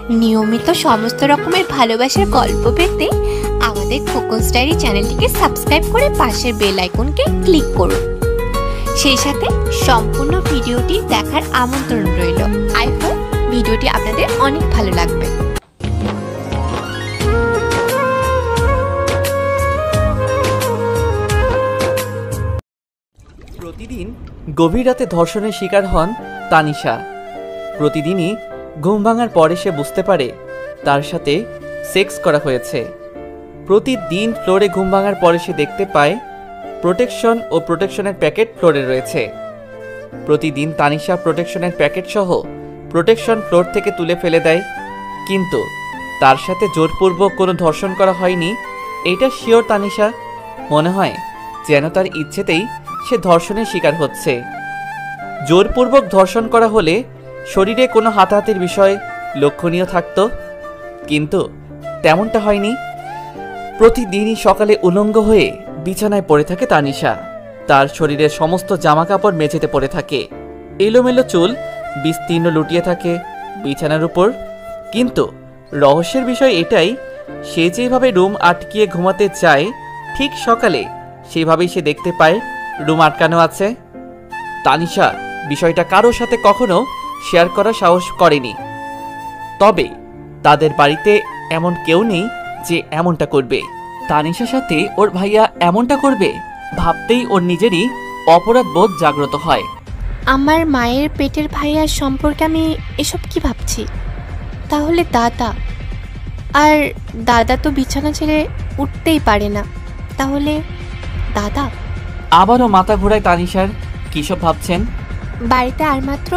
নিয়মিত সমস্ত রকমের ভালোবাসার গল্প পেতে আমাদের খোকনস ডায়েরি চ্যানেলটিকে সাবস্ক্রাইব করে পাশের বেল আইকনকে ক্লিক করুন। সেই সাথে সম্পূর্ণ ভিডিওটি দেখার আমন্ত্রণ রইল। আই হোপ ভিডিওটি আপনাদের অনেক ভালো লাগবে। প্রতিদিন গভীর রাতে ধর্ষণের শিকার হন তানিশা। প্রতিদিনই ঘুম ভাঙার পরে সে বুঝতে পারে তার সাথে সেক্স করা হয়েছে। প্রতিদিন ফ্লোরে ঘুম ভাঙার পরে সে দেখতে পায় প্রোটেকশন ও প্রোটেকশনের প্যাকেট ফ্লোরে রয়েছে। প্রতিদিন তানিশা প্রোটেকশনের প্যাকেট সহ প্রোটেকশন ফ্লোর থেকে তুলে ফেলে দেয়, কিন্তু তার সাথে জোরপূর্বক কোনো ধর্ষণ করা হয়নি এটা শিওর তানিশা। মনে হয় যেন তার ইচ্ছেতেই সে ধর্ষণের শিকার হচ্ছে। জোরপূর্বক ধর্ষণ করা হলে শরীরে কোনো হাতাহাতির বিষয় লক্ষণীয় থাকত, কিন্তু তেমনটা হয়নি। প্রতিদিনই সকালে উলঙ্গ হয়ে বিছানায় পড়ে থাকে তানিশা। তার শরীরের সমস্ত জামাকাপড় মেঝেতে পড়ে থাকে, এলোমেলো চুল বিস্তীর্ণ লুটিয়ে থাকে বিছানার উপর। কিন্তু রহস্যের বিষয় এটাই, সে যেভাবে রুম আটকিয়ে ঘুমাতে চায় ঠিক সকালে সেভাবেই সে দেখতে পায় রুম আটকানো আছে। তানিশা বিষয়টা কারোর সাথে কখনো শেয়ার করার সাহস করেনি, তবে তাদের বাড়িতে এমন কেউ নেই যে এমনটা করবে। তানিশার সাথে ওর ভাইয়া এমনটা করবে ভাবতেই ওর নিজেরই অপরাধ বোধ জাগ্রত হয়। আমার মায়ের পেটের ভাইয়ার সম্পর্কে আমি এসব কি ভাবছি? তাহলে দাদা, আর দাদা তো বিছানা ছেড়ে উঠতেই পারে না, তাহলে দাদা? আবারও মাথা ঘোরায় তানিশার। কিসব ভাবছেন? বাড়িতে আর মাত্র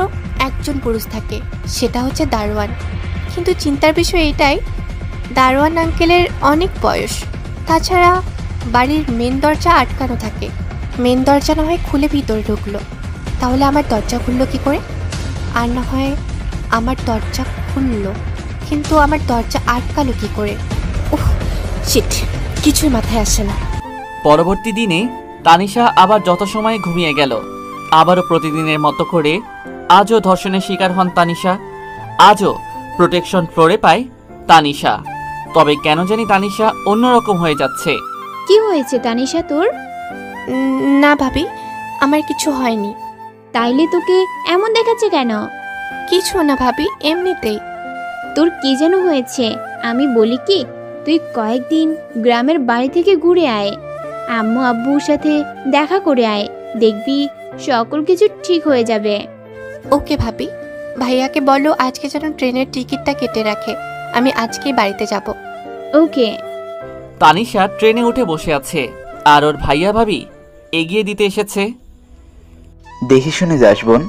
একজন পুরুষ থাকে, সেটা হচ্ছে দারোয়ান। কিন্তু চিন্তার বিষয় এটাই, দারোয়ান আঙ্কেলের অনেক বয়স, তাছাড়া বাড়ির মেন দরজা আটকানো থাকে। মেন দরজা না হয় খুলে ভিতরে ঢুকলো, তাহলে আমার দরজা খুললো কি করে? আর না হয় আমার দরজা খুললো কিন্তু আমার দরজা আটকালো কি করে? উফ শিট, কিছুই মাথায় আসে না। পরবর্তী দিনে তানিশা আবার যত সময় ঘুমিয়ে গেল। আবারও প্রতিদিনের মতো করে আজও ধর্ষণের শিকার হন তানিশা। আজও প্রোটেকশন ফ্লোরে পায় তানিশা, তবে কেন জানি তানিশা অন্যরকম হয়ে যাচ্ছে। কি হয়েছে তানিশা তোর? না ভাবি, আমার কিছু হয়নি। তাইলে তোকে এমন দেখাচ্ছে কেন? কিছু না ভাবি, এমনিতেই। তোর কি যেন হয়েছে, আমি বলি কি, তুই কয়েকদিন গ্রামের বাড়ি থেকে ঘুরে আয়, আম্মু আব্বুর সাথে দেখা করে আয়, দেখবি সকল কিছু ঠিক হয়ে যাবে। ওকে ভাবি, ভাইয়াকে বলো আজকে যেন ট্রেনের টিকিটটা কেটে রাখে, আমি আজকেই বাড়িতে যাব। ওকে। তানিশা ট্রেনে উঠে বসে আছে, আর ওর ভাইয়া ভাবি এগিয়ে দিতে এসেছে। দেখে শুনে যাস বোন।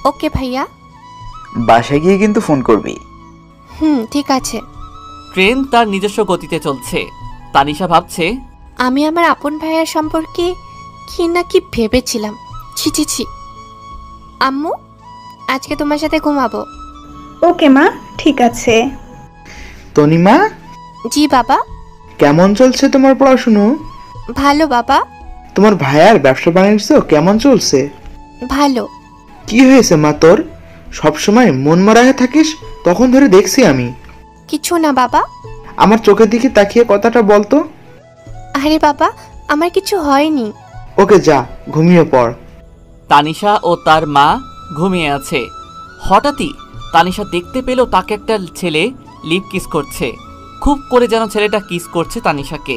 ওকে ভাইয়া। বাসায় গিয়ে কিন্তু ফোন করবি। ঠিক আছে। ট্রেন তার নিজস্ব গতিতে চলছে। তানিশা ভাবছে, আমি আমার আপন ভাইয়ার সম্পর্কে কি না কি ভেবেছিলাম। ছি ছি ছি। আম্মু, আজকে তোমার সাথে ঘুমাবো। ওকে মা, ঠিক আছে। তনিমা? জি বাবা। কেমন চলছে তোমার পড়াশুনো? ভালো বাবা। তোমার ভাইয়ার ব্যবসা বাণিজ্য কেমন চলছে? ভালো। কি হয়েছে মা তোর? সবসময় মন মরা হয়ে থাকিস, তখন ধরে দেখছি আমি। কিছু না বাবা। আমার চোখের দিকে তাকিয়ে কথাটা বলতো। আরে বাবা, আমার কিছু হয়নি। ওকে যা, ঘুমিয়ে পড়। তানিশা ও তার মা ঘুমিয়ে আছে। হঠাৎই তানিশা দেখতে পেল তাকে একটা ছেলে লিপ কিস করছে। খুব করে যেন ছেলেটা কিস করছে তানিশাকে,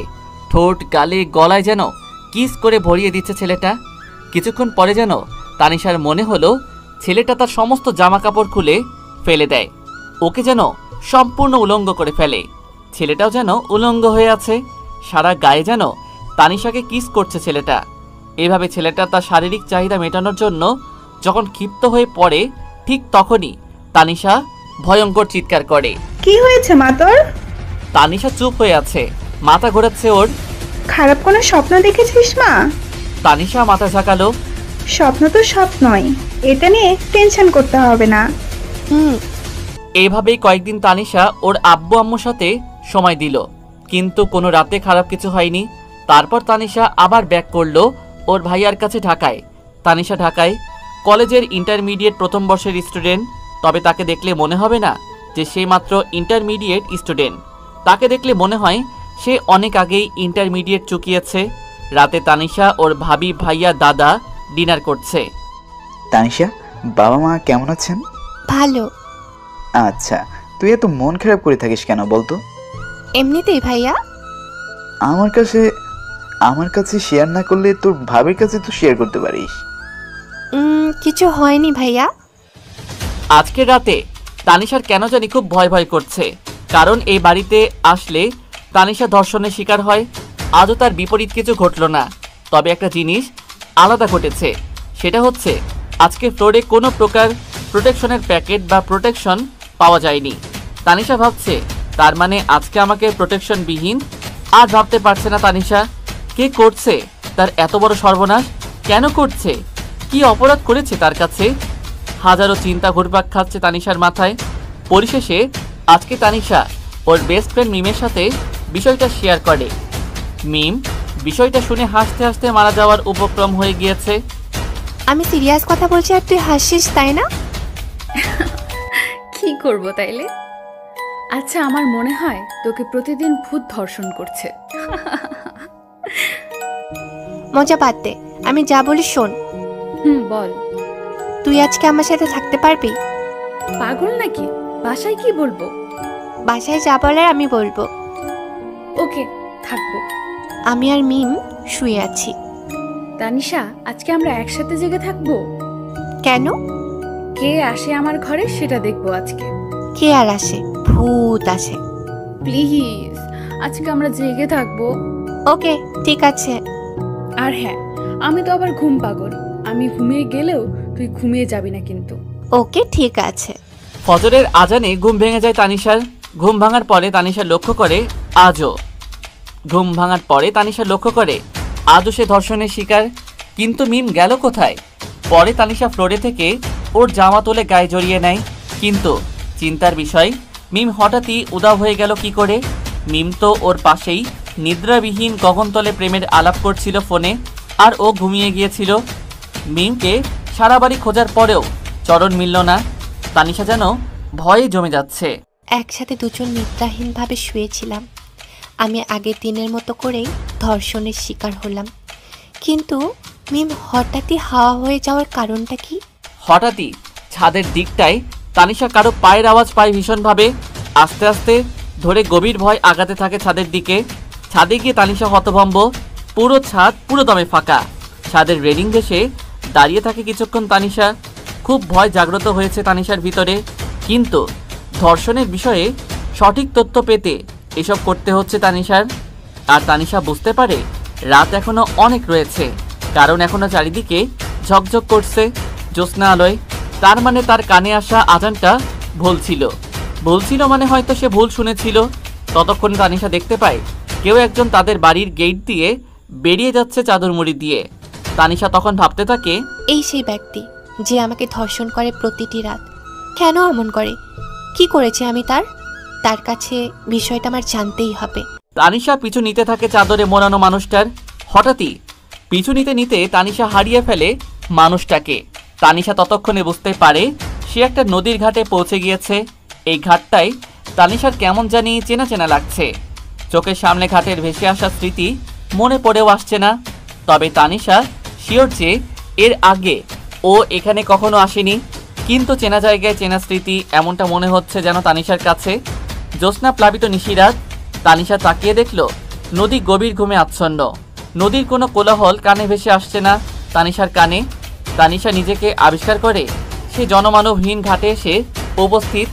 ঠোঁট গালে গলায় যেন কিস করে ভরিয়ে দিচ্ছে ছেলেটা। কিছুক্ষণ পরে যেন তানিশার মনে হলো ছেলেটা তার সমস্ত জামা কাপড় খুলে ফেলে দেয়, ওকে যেন সম্পূর্ণ উলঙ্গ করে ফেলে। ছেলেটাও যেন উলঙ্গ হয়ে আছে, সারা গায়ে যেন তানিশাকে কিস করছে ছেলেটা। এভাবে ছেলেটা তার শারীরিক চাহিদা মেটানোর জন্য যখন ক্ষিপ্ত হয়ে পড়ে, ঠিক তখনই তানিশা ভয়ঙ্কর চিৎকার করে। কি হয়েছে মা তোর? তানিশা চুপ হয়ে আছে, মাথা ঘোরাচ্ছে ওর। খারাপ কোনো স্বপ্ন দেখেছিস মা? তানিশা মাথা ঝাঁকালো। স্বপ্ন তো স্বপ্নই, এটা নিয়ে টেনশন করতে হবে না। এইভাবেই কয়েকদিন তানিশা ওর আব্বু আম্মুর সাথে সময় দিল, কিন্তু কোনো রাতে খারাপ কিছু হয়নি। তারপর তানিশা আবার ব্যাক করলো ওর ভাইয়ার কাছে ঢাকায়। তানিশা ঢাকায় কলেজের ইন্টারমিডিয়েট প্রথম বর্ষের স্টুডেন্ট, তবে তাকে দেখলে মনে হবে না যে সে মাত্র ইন্টারমিডিয়েট স্টুডেন্ট। তাকে দেখলে মনে হয় সে অনেক আগেই ইন্টারমিডিয়েট চুকিয়েছে। রাতে তানিশা ওর ভাবি, ভাইয়া, দাদা ডিনার করছে। তানিশা, বাবা মা কেমন আছেন? ভালো। আচ্ছা, তুই এত মন খারাপ করে থাকিস কেন বলতো? এমনিতেই ভাইয়া। আমার কাছে শেয়ার না করলে তোর ভাবির কাছে তো শেয়ার করতে পারিস। কিছু হয়নি ভাইয়া। আজকের রাতে তানিশার কেন জানি খুব ভয় ভয় করছে, কারণ এই বাড়িতে আসলে তানিশা ধর্ষণের শিকার হয়। আজও তার বিপরীত কিছু ঘটল না, তবে একটা জিনিস আলাদা ঘটেছে। সেটা হচ্ছে আজকে ফ্লোরে কোনো প্রকার প্রোটেকশনের প্যাকেট বা প্রোটেকশন পাওয়া যায়নি। তানিশা ভাবছে তার মানে আজকে আমাকে প্রোটেকশনবিহীন। আর ভাবতে পারছে না তানিশা কে করছে তার এত বড় সর্বনাশ, কেন করছে, কি অপরাধ করেছে তার কাছে। হাজারো চিন্তা ঘুরপাক খাচ্ছে তানিশার মাথায়। পরিশেষে আজকে তানিশা ওর বেস্ট ফ্রেন্ড মিমের সাথে বিষয়টা শেয়ার করে। মিম বিষয়টা শুনে হাসতে হাসতে মারা যাওয়ার উপক্রম হয়ে গিয়েছে। আমি সিরিয়াস কথা বলছি আর তুই হাসিস, তাই না? কি করব তাইলে? আচ্ছা, আমার মনে হয় তোকে প্রতিদিন ভূত ধর্ষণ করছে। মজা বাদ দে, আমি যা বলি শোন। বল। তুই আজকে আমার সাথে থাকতে পারবি? পাগল নাকি? বাসায় কি বলবো? বাসায় যা বলার আমি বলবো। ওকে, থাকবো। আমি আর মিম শুয়ে আছি। তানিশা, আজকে আমরা একসাথে জেগে থাকবো। কেন? কে আসে আমার ঘরে সেটা দেখবো আজকে। কে আর আসে? ভূত আসে। প্লিজ, আজকে আমরা জেগে থাকবো। ওকে, ঠিক আছে। আর হ্যাঁ, আমি তো আবার ঘুম পাগল। আমি ঘুমিয়ে গেলেও তুই ঘুমিয়ে যাবি না কিন্তু। ওকে, ঠিক আছে। ফজরের আজানে ঘুম ভেঙে যায় তানিশার। ঘুম ভাঙার পরে তানিশা লক্ষ্য করে আজও সে ধর্ষণের শিকার। কিন্তু মিম গেল কোথায়? পরে তানিশা ফ্লোরে থেকে ওর জামা তুলে গায়ে জড়িয়ে নেয়। কিন্তু চিন্তার বিষয়, মিম হঠাৎই উধাও হয়ে গেল কি করে? মিম তো ওর পাশেই নিদ্রাবিহীন গগনতলে প্রেমের আলাপ করছিল ফোনে, আর ও ঘুমিয়ে গিয়েছিল। মিমকে সারা বাড়ি খোঁজার পরেও চরণ মিলল না। তানিশা যেন ভয়ে জমে যাচ্ছে। একসাথে দুজন নিদ্রাহীনভাবে শুয়েছিলাম। আমি আগের দিনের মতো করেই ধর্ষণের শিকার হলাম। কিন্তু মিম হঠাৎই হাওয়া হয়ে যাওয়ার কারণটা কি? হঠাৎই ছাদের দিকটায় তানিশা কারো পায়ের আওয়াজ পায় ভীষণভাবে। আস্তে আস্তে ধরে গভীর ভয় আগাতে থাকে ছাদের দিকে। ছাদে গিয়ে তানিশা হতভম্ব। পুরো ছাদ পুরো দমে ফাঁকা। ছাদের রেলিং ঘেঁষে দাঁড়িয়ে থাকে কিছুক্ষণ তানিশা। খুব ভয় জাগ্রত হয়েছে তানিশার ভিতরে। কিন্তু ধর্ষণের বিষয়ে সঠিক তথ্য পেতে এসব করতে হচ্ছে তানিশার। আর তানিশা বুঝতে পারে রাত এখনো অনেক রয়েছে, কারণ এখনো চারিদিকে ঝকঝক করছে জ্যোৎস্না আলোয়। তার মানে তার কানে আসা আজানটা ভুল ছিল মানে হয়তো সে ভুল শুনেছিল। ততক্ষণ তানিশা দেখতে পায় কেউ একজন তাদের বাড়ির গেট দিয়ে বেরিয়ে যাচ্ছে চাদর মুড়ি দিয়ে। তানিশা তখন ভাবতে থাকে, এই সেই ব্যক্তি যে আমাকে ধর্ষণ করে প্রতিটি রাত। কেন এমন করে? কি করেছে আমি তার কাছে? বিষয়টা আমার জানতেই হবে। তানিশা পিছু নিতে থাকে চাদরে মোড়ানো মানুষটার। হঠাৎই পিছু নিতে তানিশা হারিয়ে ফেলে মানুষটাকে। তানিশা ততক্ষণে বুঝতে পারে সে একটা নদীর ঘাটে পৌঁছে গিয়েছে। এই ঘাটটায় তানিশার কেমন জানি চেনা চেনা লাগছে। চোখের সামনে ঘাটের ভেসে আসা স্মৃতি মনে পড়েও আসছে না। তবে তানিশা শিওর যে এর আগে ও এখানে কখনো আসেনি। কিন্তু চেনা জায়গায় চেনা স্মৃতি, এমনটা মনে হচ্ছে যেন তানিশার কাছে। জ্যোৎস্না প্লাবিত নিশিরাত। তানিশা তাকিয়ে দেখল নদী গভীর ঘুমে আচ্ছন্ন। নদীর কোনো কোলাহল কানে ভেসে আসছে না তানিশার কানে। তানিশা নিজেকে আবিষ্কার করে সে জনমানবহীন ঘাটে এসে উপস্থিত।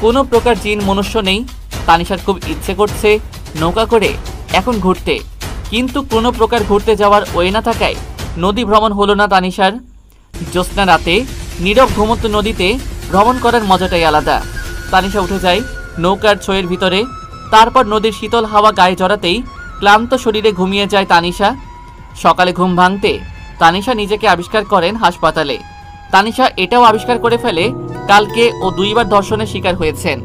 কোনো প্রকার জিন মনুষ্য নেই। তানিশার খুব ইচ্ছে করছে নৌকা করে এখন ঘুরতে, কিন্তু কোনো প্রকার ঘুরতে যাওয়ার ওয়ে না থাকায় নদী ভ্রমণ হলো না তানিশার। জ্যোৎস্না রাতে নীরব ঘুমন্ত নদীতে ভ্রমণ করার মজাটাই আলাদা। তানিশা উঠে যায় নৌকার ছয়ের ভিতরে। তারপর নদীর শীতল হাওয়া গায়ে জড়াতেই ক্লান্ত শরীরে ঘুমিয়ে যায় তানিশা। সকালে ঘুম ভাঙতে তানিশা নিজেকে আবিষ্কার করেন হাসপাতালে। তানিশা এটাও আবিষ্কার করে ফেলে কালকে ও 2 বার ধর্ষণের শিকার হয়েছেন।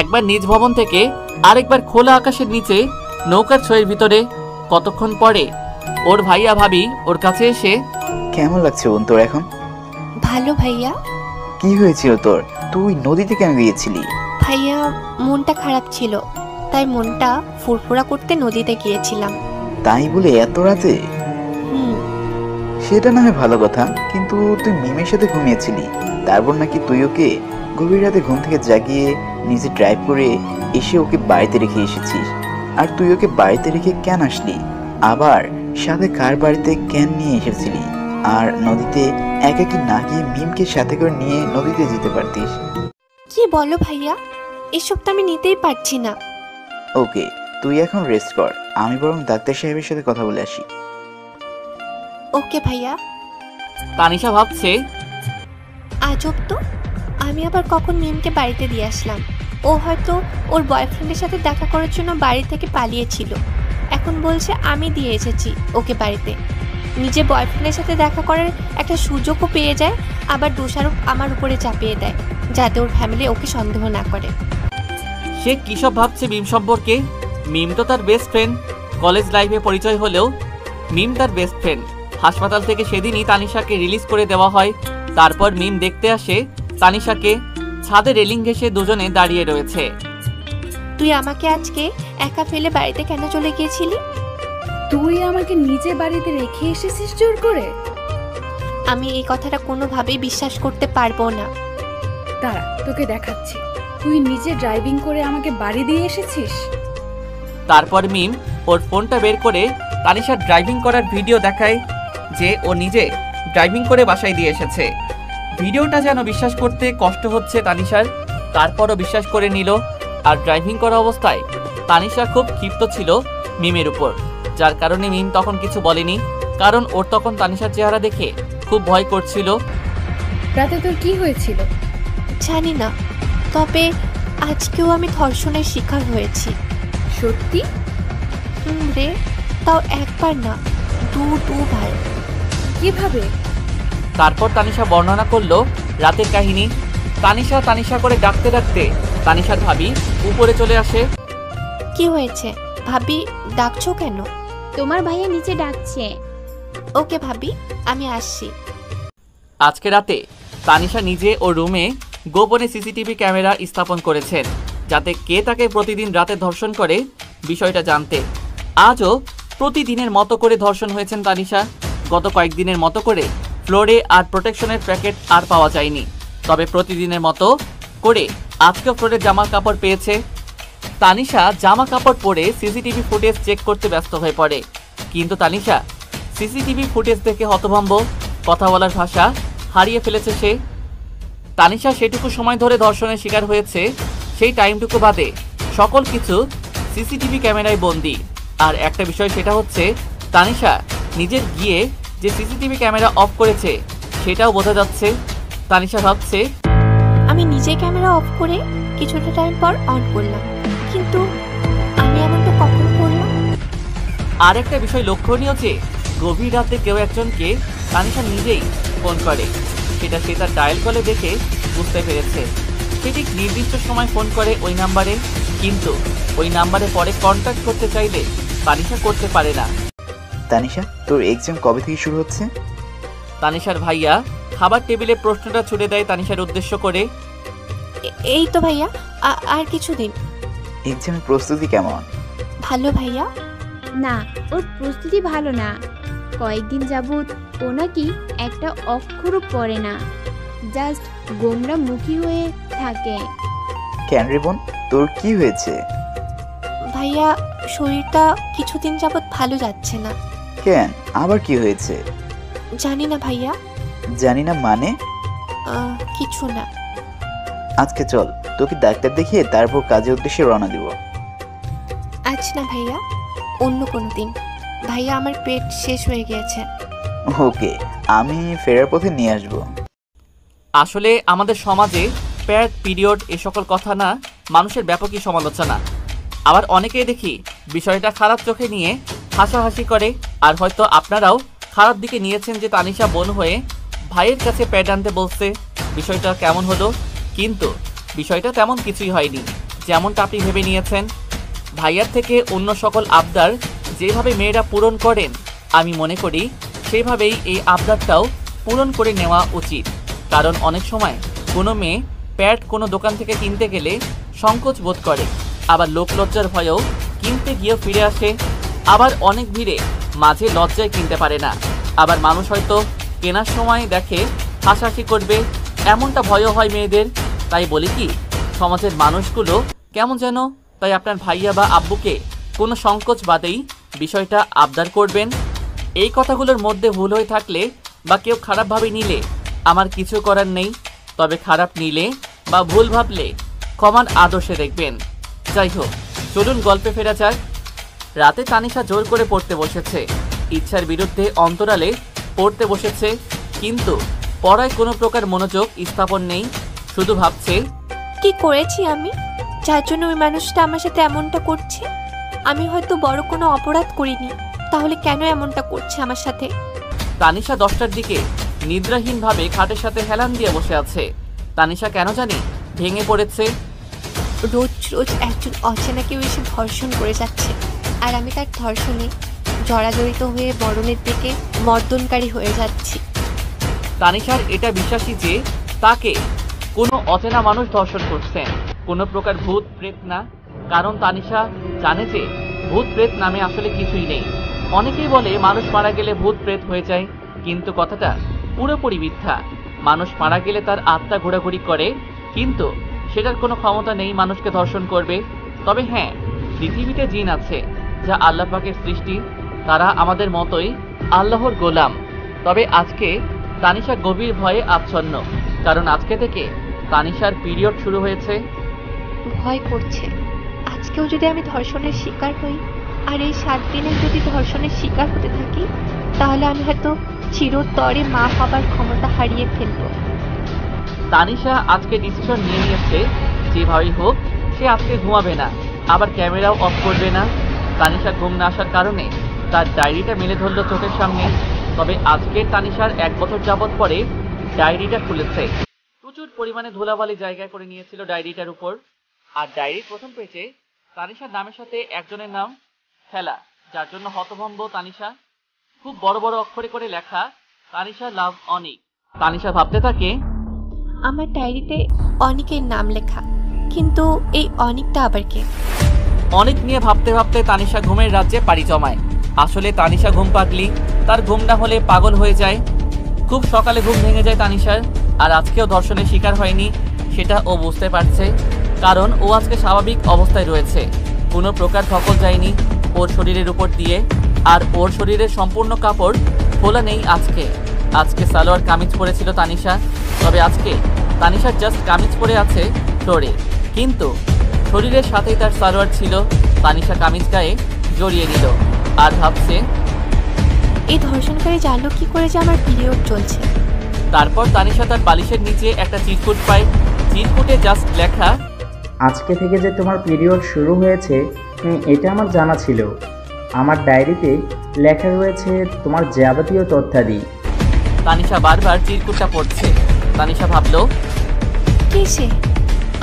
একবার নিজ ভবন থেকে, আরেকবার খোলা আকাশের নিচে নৌকার ছয়ের ভিতরে। কতক্ষণ পরে ওর ভাইয়া ভাবি ওর কাছে এসে, কেমন লাগছে বোন তোর এখন? ভালো ভাইয়া। কি হয়েছিল তোর? তুই নদীতে কেন গিয়েছিলি? ভাইয়া মনটা খারাপ ছিল, তাই মনটা ফুরফুরা করতে নদীতে গিয়েছিলাম। তাই বলে এত রাতে? হুম। সেটা না হয় ভালো কথা, কিন্তু তুই মিমের সাথে ঘুমিয়েছিলি, তারপর নাকি তুই ওকে গভীর রাতে ঘুম থেকে জাগিয়ে নিজে ড্রাইভ করে এসে ওকে বাড়িতে রেখে এসেছিস। আর তুই ওকে বাড়িতে রেখে কেন আসলি? আবার সাথে কার বাড়িতে কেন নিয়ে এসেছিলি? আর নদীতে একাকি না গিয়ে মিমকে সাথে করে নিয়ে নদীতে যেতে পারতিস। কি বলো ভাইয়া, এসব তো আমি নিতেই পারছি না। ওকে, তুই এখন রেস্ট কর, আমি বরং ডাক্তার সাহেবের সাথে কথা বলে আসি। ওকে ভাইয়া। তানিশা ভাবছে, আজব তো, আমি আবার কখন মিমকে বাড়িতে দিয়ে আসলাম। ও হয়তো ওর বয়ফ্রেন্ডের সাথে দেখা করার জন্য বাড়ি থেকে পালিয়েছিল, এখন বলছে আমি দিয়ে এসেছি ওকে বাড়িতে। নিজে বয়ফ্রেন্ডের সাথে দেখা করার একটা সুযোগও পেয়ে যায়, আবার দোষারোপ আমার উপরে চাপিয়ে দেয়, যাতে ওর ফ্যামিলি ওকে সন্দেহ না করে। সে কী সব ভাবছে মিম সম্পর্কে। মিম তো তার বেস্ট ফ্রেন্ড, কলেজ লাইফে পরিচয় হলেও মিম তার বেস্ট ফ্রেন্ড। হাসপাতাল থেকে সেদিনই তানিশাকে রিলিজ করে দেওয়া হয়। তারপর মিম দেখতে আসে তানিশাকে, ছাদে রেলিং ঘেঁষে দুজনে দাঁড়িয়ে রয়েছে। তুই আমাকে আজকে একা ফেলে বাড়িতে কেন চলে গিয়েছিলি? তুই আমাকে নিজে বাড়িতে রেখে এসেছিস জোর করে? আমি এই কথাটা কোনোভাবেই বিশ্বাস করতে পারবো না। দাঁড়া, তোকে দেখাচ্ছি। তুই নিজে ড্রাইভিং করে আমাকে বাড়ি দিয়ে এসেছিস? তারপর মিম ওর ফোনটা বের করে তানিশার ড্রাইভিং করার ভিডিও দেখায়, যে ও নিজে ড্রাইভিং করে বাসায় দিয়ে এসেছে। ভিডিওটা যেন বিশ্বাস করতে কষ্ট হচ্ছে তানিশার, তারপরও বিশ্বাস করে নিল। আর ড্রাইভিং করা অবস্থায় তানিশা খুব ক্ষিপ্ত ছিল মিমের উপর, যার কারণে মিম তখন কিছু বলেনি, কারণ ওর তখন তানিশার চেহারা দেখে খুব ভয় করছিল। রাতে তোর কি হয়েছিল? জানি না, তবে আজকেও আমি ধর্ষণের শিকার হয়েছি। সত্যি? রে, তাও একবার না, দুবার। কিভাবে? তারপর তানিশা বর্ণনা করলো রাতের কাহিনী। তানিশা করে ডাকতে ডাকতে তানিশার ভাবি উপরে চলে আসে। কি হয়েছে ভাবি, ডাকছো কেন? তোমার ভাইয়া নিচে ডাকছে। ওকে ভাবি, আমি আসছি। আজকে রাতে তানিশা নিজে ও রুমে গোপনে সিসিটিভি ক্যামেরা স্থাপন করেছেন, যাতে কে তাকে প্রতিদিন রাতে ধর্ষণ করে বিষয়টা জানতে। আজও প্রতিদিনের মতো করে ধর্ষণ হয়েছেন তানিশা। গত কয়েকদিনের মতো করে ফ্লোরে আর প্রোটেকশনের প্যাকেট আর পাওয়া যায়নি, তবে প্রতিদিনের মতো করে আজকে ফ্লোরে জামা কাপড় পেয়েছে। তানিশা জামা কাপড় পরে সিসিটিভি ফুটেজ চেক করতে ব্যস্ত হয়ে পড়ে, কিন্তু তানিশা সিসিটিভি ফুটেজ দেখে হতভম্ব, কথা বলার ভাষা হারিয়ে ফেলেছে সে। তানিশা সেটুকু সময় ধরে ধর্ষণের শিকার হয়েছে, সেই টাইমটুকু বাদে সকল কিছু সিসিটিভি ক্যামেরায় বন্দি। আর একটা বিষয়, সেটা হচ্ছে তানিশা নিজের গিয়ে যে সিসিটিভি ক্যামেরা অফ করেছে সেটাও বোঝা যাচ্ছে। তানিশা ভাবছে, আমি নিজে ক্যামেরা অফ করে কিছুটা টাইম পর অন করলাম, কিন্তু আমি এমনটা কখন করলাম? আর একটা বিষয় লক্ষণীয় যে গভীর রাতে কেউ একজনকে তানিশা নিজেই ফোন করে, সেটা সে তার ডায়াল কলে দেখে বুঝতে পেরেছে। সে ঠিক নির্দিষ্ট সময় ফোন করে ওই নাম্বারে, কিন্তু ওই নাম্বারে পরে কন্ট্যাক্ট করতে চাইলে তানিশা করতে পারে না। তানিশা, তোর এক্সাম কবে থেকে শুরু হচ্ছে? তানিশার ভাইয়া খাবার টেবিলে প্রশ্নটা ছুড়ে দেয় তানিশার উদ্দেশ্য করে। এই তো ভাইয়া, আর কিছুদিন। এক্সামের প্রস্তুতি কেমন? ভালো ভাইয়া। না, ওর প্রস্তুতি ভালো না। কয়েকদিন যাবৎ ও নাকি একটা অক্ষরও পড়ে না, জাস্ট গোমরা মুখী হয়ে থাকে। কেন রে বোন, তোর কি হয়েছে? ভাইয়া, শরীরটা কিছুদিন যাবৎ ভালো যাচ্ছে না। কেন, আবার কি হয়েছে? জানি না ভাইয়া। জানি না মানে? কিছু না। আজকে চল, তোকে ডাক্তার দেখিয়ে তারপর কাজের উদ্দেশ্যে রওনা দিব। আজ না ভাইয়া, অন্য কোনো দিন। ভাইয়া, আমার পেট শেষ হয়ে গিয়েছে। ওকে, আমি ফেরার পথে নিয়ে আসবো। আসলে আমাদের সমাজে প্যাড, পিরিয়ড এ সকল কথা না মানুষের ব্যাপকই সমালোচনা। আবার অনেকেই দেখি বিষয়টা খারাপ চোখে নিয়ে হাসাহাসি করে। আর হয়তো আপনারাও খারাপ দিকে নিয়েছেন যে তানিশা বোন হয়ে ভাইয়ের কাছে প্যাড আনতে বলছে, বিষয়টা কেমন হলো। কিন্তু বিষয়টা তেমন কিছুই হয়নি যেমনটা আপনি ভেবে নিয়েছেন। ভাইয়ার থেকে অন্য সকল আবদার যেভাবে মেয়েরা পূরণ করেন, আমি মনে করি সেভাবেই এই আবদারটাও পূরণ করে নেওয়া উচিত। কারণ অনেক সময় কোনো মেয়ে প্যাড কোনো দোকান থেকে কিনতে গেলে সংকোচ বোধ করে, আবার লোকলজ্জার ভয়েও কিনতে গিয়েও ফিরে আসে, আবার অনেক ভিড়ে মাঝে লজ্জায় কিনতে পারে না, আবার মানুষ হয়তো কেনার সময় দেখে হাসাহাসি করবে, এমনটা ভয়ও হয় মেয়েদের। তাই বলি কি, সমাজের মানুষগুলো কেমন যেন, তাই আপনার ভাইয়া বা আব্বুকে কোনো সংকোচ বাদেই বিষয়টা আবদার করবেন। এই কথাগুলোর মধ্যে ভুল হয়ে থাকলে বা কেউ খারাপভাবে নিলে আমার কিছু করার নেই, তবে খারাপ নিলে বা ভুল ভাবলে ক্ষমার আদর্শে দেখবেন। যাই হোক, চলুন গল্পে ফেরা যাক। রাতে তানিশা জোর করে পড়তে বসেছে, ইচ্ছার বিরুদ্ধে অন্তরালে পড়তে বসেছে, কিন্তু পড়ায় কোনো প্রকার মনোযোগ স্থাপন নেই, শুধু ভাবছে কি করেছি আমি, যার জন্য ওই মানুষটা আমার সাথে এমনটা করছে? আমি হয়তো বড় কোনো অপরাধ করিনি, তাহলে কেন এমনটা করছে আমার সাথে? তানিশা 10টার দিকে নিদ্রাহীনভাবে খাটের সাথে হেলান দিয়ে বসে আছে। তানিশা কেন জানি ভেঙে পড়েছে। রোজ রোজ একজন অচেনা কেউ এসে ধর্ষণ করে যাচ্ছে, আর আমি তার ধর্ষণে জড়াজড়িত হয়ে মরণের দিকে মর্দনকারী হয়ে যাচ্ছি। তানিশার এটা বিশ্বাসী যে তাকে কোনো অচেনা মানুষ ধর্ষণ করছেন, কোনো প্রকার ভূত প্রেত না। কারণ তানিশা জানে যে ভূত প্রেত নামে আসলে কিছুই নেই। অনেকেই বলে মানুষ মারা গেলে ভূত প্রেত হয়ে যায়, কিন্তু কথাটা পুরোপুরি মিথ্যা। মানুষ মারা গেলে তার আত্মা ঘোরাঘুরি করে, কিন্তু সেটার কোনো ক্ষমতা নেই মানুষকে ধর্ষণ করবে। তবে হ্যাঁ, পৃথিবীতে জিন আছে যা আল্লাহ পাকের সৃষ্টি, তারা আমাদের মতোই আল্লাহর গোলাম। তবে আজকে তানিশা গভীর ভয়ে আচ্ছন্ন, কারণ আজকে থেকে তানিশার পিরিয়ড শুরু হয়েছে। ভয় করছে, আজকেও যদি আমি ধর্ষণের শিকার হই, আর এই 7 দিনে যদি ধর্ষণের শিকার হতে থাকি, তাহলে আমি হয়তো চিরতরে মা হবার ক্ষমতা হারিয়ে ফেলব। তানিশা আজকে ডিসিশন নিয়ে নিয়েছে, যেভাবেই হোক সে আজকে ঘুমাবে না, আবার ক্যামেরাও অফ করবে না। তানিশা ঘুম না আসার কারণে তার ডায়েরিটা মেলে ধরল চোখের সামনে। তবে আজকে তানিশার 1 বছর যাবত পরে ডায়েরিটা খুলেছে। প্রচুর পরিমাণে ধুলাবালি জায়গা করে নিয়েছিল ডায়েরিটার উপর। আর ডায়েরির প্রথম পেজে তানিশার নামের সাথে একজনের নাম খেলা, যার জন্য হতভম্ব তানিশা। খুব বড় বড় অক্ষরে করে লেখা, তানিশা লাভ অনিক। তানিশা ভাবতে থাকে, আমার ডায়েরিতে অনিকের নাম লেখা, কিন্তু এই অনিকটা আবার কে? অনেক নিয়ে ভাবতে ভাবতে তানিশা ঘুমের রাজ্যে পাড়ি জমায়। আসলে তানিশা ঘুম পাগলি, তার ঘুম না হলে পাগল হয়ে যায়। খুব সকালে ঘুম ভেঙে যায় তানিশার। আর আজকেও ধর্ষণের শিকার হয়নি, সেটা ও বুঝতে পারছে, কারণ ও আজকে স্বাভাবিক অবস্থায় রয়েছে। কোনো প্রকার ধকল যায়নি ওর শরীরের উপর দিয়ে, আর ওর শরীরের সম্পূর্ণ কাপড় খোলা নেই। আজকে সালোয়ার কামিজ পরেছিল তানিশা, তবে আজকে তানিশার জাস্ট কামিজ পরে আছে ফ্লোরে, কিন্তু শরীরের সাথেই তার সালোয়ার ছিল। তানিশা কামিজ গায়ে জড়িয়ে নিল আর ভাবছে, এই ধর্ষণকারী জানলো কি করে যে আমার পিরিয়ড চলছে? তারপর তানিশা তার বালিশের নিচে একটা চিরকুট পায়। চিরকুটে জাস্ট লেখা, আজকে থেকে যে তোমার পিরিয়ড শুরু হয়েছে এটা আমার জানা ছিল। আমার ডায়েরিতে লেখা রয়েছে তোমার যাবতীয় তথ্যাদি। তানিশা বারবার চিরকুটটা পড়ছে। তানিশা ভাবলো, কে সে?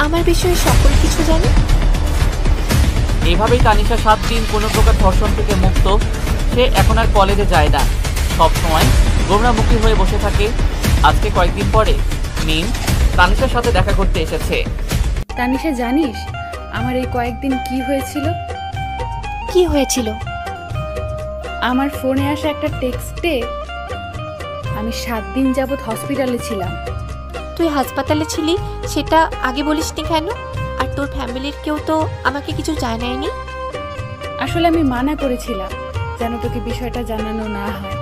আমার বিষয়ে সকল কিছু জানে। এভাবেই তানিশা 7 দিন কোনো প্রকার ধর্ষণ থেকে মুক্ত। সে এখন আর কলেজে যায় না, সবসময় গোমরামুখী হয়ে বসে থাকে। আজকে কয়েকদিন পরে মিম তানিশার সাথে দেখা করতে এসেছে। তানিশা, জানিস আমার এই কয়েকদিন কি হয়েছিল? কি হয়েছিল? আমার ফোনে আসা একটা টেক্সটে আমি 7 দিন যাবৎ হসপিটালে ছিলাম। তুই হাসপাতালে ছিলি, সেটা আগে বলিসনি কেন? আর তোর ফ্যামিলির কেউ তো আমাকে কিছু জানায়নি। আসলে আমি মানা করেছিলাম যেন তোকে বিষয়টা জানানো না হয়।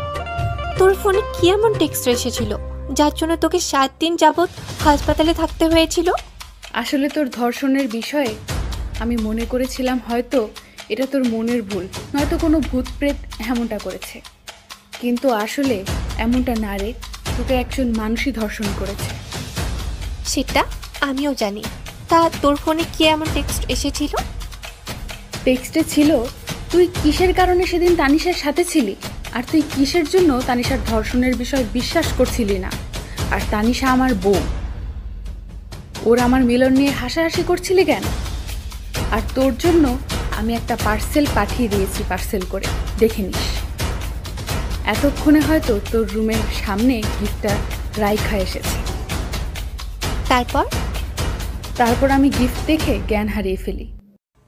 তোর ফোনে কি এমন টেক্সট এসেছিল যার জন্য তোকে 7 দিন যাবৎ হাসপাতালে থাকতে হয়েছিল? আসলে তোর ধর্ষণের বিষয়ে আমি মনে করেছিলাম হয়তো এটা তোর মনের ভুল, নয়তো কোনো ভূত প্রেত এমনটা করেছে, কিন্তু আসলে এমনটা না রে, তোকে একজন মানুষই ধর্ষণ করেছে। সেটা আমিও জানি। তা তোর ফোনে কি এমন টেক্সট এসেছিল? টেক্সটে ছিল তুই কিসের কারণে সেদিন তানিশার সাথে ছিলি, আর তুই কিসের জন্য তানিশার ধর্ষণের বিষয় বিশ্বাস করছিলি না। আর তানিশা আমার বউ, ওর আমার মিলন নিয়ে হাসাহাসি করছিলি কেন? আর তোর জন্য আমি একটা পার্সেল পাঠিয়ে দিয়েছি, পার্সেল করে দেখে নিস। এতক্ষণে হয়তো তোর রুমের সামনে গিফটটা রাইখা এসেছে। তারপর তারপর আমি গিফট দেখে জ্ঞান হারিয়ে ফেলি।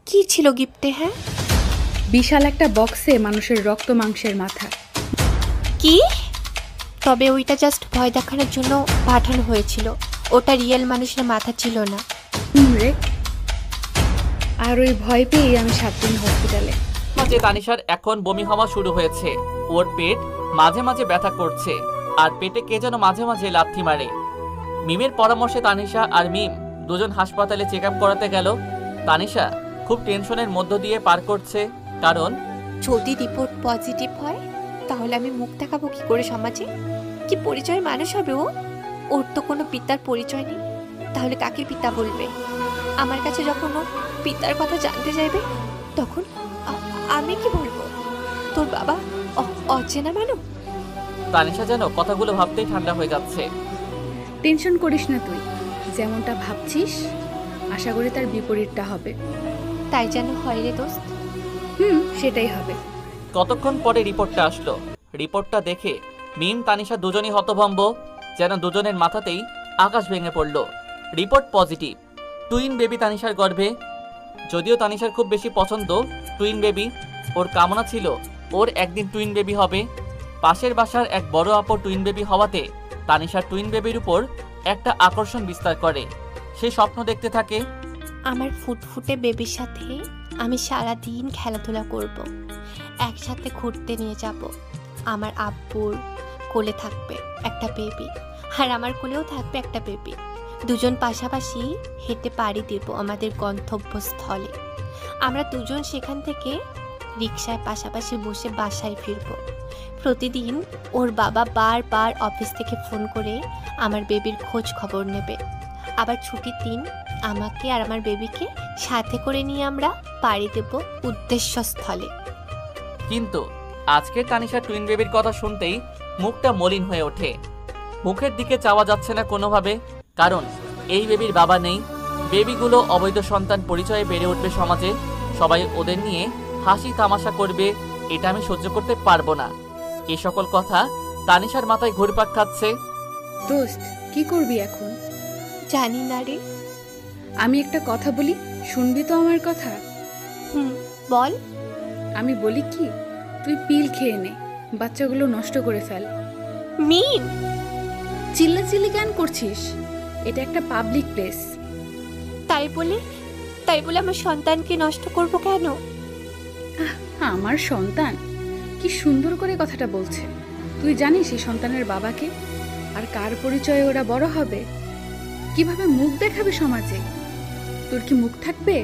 কি ছিল গিফটে? হ্যাঁ, বিশাল একটা বক্সে মানুষের রক্ত মাংসের মাথা। কি? তবে ওইটা জাস্ট ভয় দেখানোর জন্য পাঠানো হয়েছিল, ওটা রিয়েল মানুষের মাথা ছিল না। রে, আর ওই ভয় পেয়েই আমি 7 দিন হসপিটালে। মাঝে তানিশার এখন বমি হওয়া শুরু হয়েছে, ওর পেট মাঝে মাঝে ব্যথা করছে, আর পেটে কে যেন মাঝে মাঝে লাথি মারে। মিমের পরামর্শে তানিশা আর মিম দুজন হাসপাতালে চেক আপ করাতে গেল। তানিশা খুব টেনশনের মধ্য দিয়ে পার করছে, কারণ যদি রিপোর্ট পজিটিভ হয় তাহলে আমি মুখ দেখাবো কি করে সমাজে? কি পরিচয় মানুষ হবে ও? ওর তো কোনো পিতার পরিচয় নেই, তাহলে কাকে পিতা বলবে? আমার কাছে যখন ও পিতার কথা জানতে চাইবে তখন আমি কি বলবো? তোর বাবা অচেনা মানুষ? তানিশা যেন কথাগুলো ভাবতেই ঠান্ডা হয়ে যাচ্ছে। টেনশন করিস না, তুই যেমনটা ভাবছিস আশা করি তার বিপরীতটা হবে। তাই যেন হয় রে দোস্ত। সেটাই হবে। কতক্ষণ পরে রিপোর্টটা আসলো। রিপোর্টটা দেখে মিম তানিশা দুজনই হতভম্ব, যেন দুজনের মাথাতেই আকাশ ভেঙে পড়ল। রিপোর্ট পজিটিভ, টুইন বেবি তানিশার গর্ভে। যদিও তানিশার খুব বেশি পছন্দ টুইন বেবি, ওর কামনা ছিল ওর একদিন টুইন বেবি হবে। পাশের বাসার এক বড় আপর টুইন বেবি হওয়াতে তানিশার টুইন বেবির উপর একটা আকর্ষণ বিস্তার করে। সে স্বপ্ন দেখতে থাকে, আমার ফুটফুটে বেবির সাথে আমি সারা দিন খেলাধুলা করব, একসাথে ঘুরতে নিয়ে যাব। আমার আব্বুর কোলে থাকবে একটা বেবি, আর আমার কোলেও থাকবে একটা বেবি। দুজন পাশাপাশি হেঁটে পাড়ি দেব আমাদের গন্তব্যস্থলে। আমরা দুজন সেখান থেকে রিকশায় পাশাপাশি বসে বাসায় ফিরব। প্রতিদিন ওর বাবা বারবার অফিস থেকে ফোন করে আমার বেবির খোঁজ খবর নেবে। আবার ছুটির দিন আমাকে আর আমার বেবিকে সাথে করে নিয়ে আমরা পাড়ি দেব উদ্দেশ্যস্থলে। কিন্তু আজকে তানিশা টুইন বেবির কথা শুনতেই মুখটা মলিন হয়ে ওঠে। মুখের দিকে চাওয়া যাচ্ছে না কোনোভাবে, কারণ এই বেবির বাবা নেই। বেবিগুলো অবৈধ সন্তান পরিচয়ে বেড়ে উঠবে সমাজে, সবাই ওদের নিয়ে হাসি তামাশা করবে। এটা আমি সহ্য করতে পারবো না। এই সকল কথা তানিশার মাথায় ঘুরপাক খাচ্ছে। দোস্ত, কি করবি এখন? জানি না রে। আমি একটা কথা বলি, শুনবি তো আমার কথা? বল। আমি বলি কি, তুই পিল খেয়ে নে, বাচ্চাগুলো নষ্ট করে ফেল। মিম, চিল্লাচিল্লি কেন করছিস? এটা একটা পাবলিক প্লেস। তাই বলে আমার সন্তানকে নষ্ট করব কেন? আমার সন্তান? কি সুন্দর করে কথাটা বলছে। তুই জানিস এই সন্তানের বাবাকে? আর কার পরিচয়ে ওরা বড় হবে? কিভাবে মুখ দেখাবে সমাজে? তোর কি মুখ থাকবে?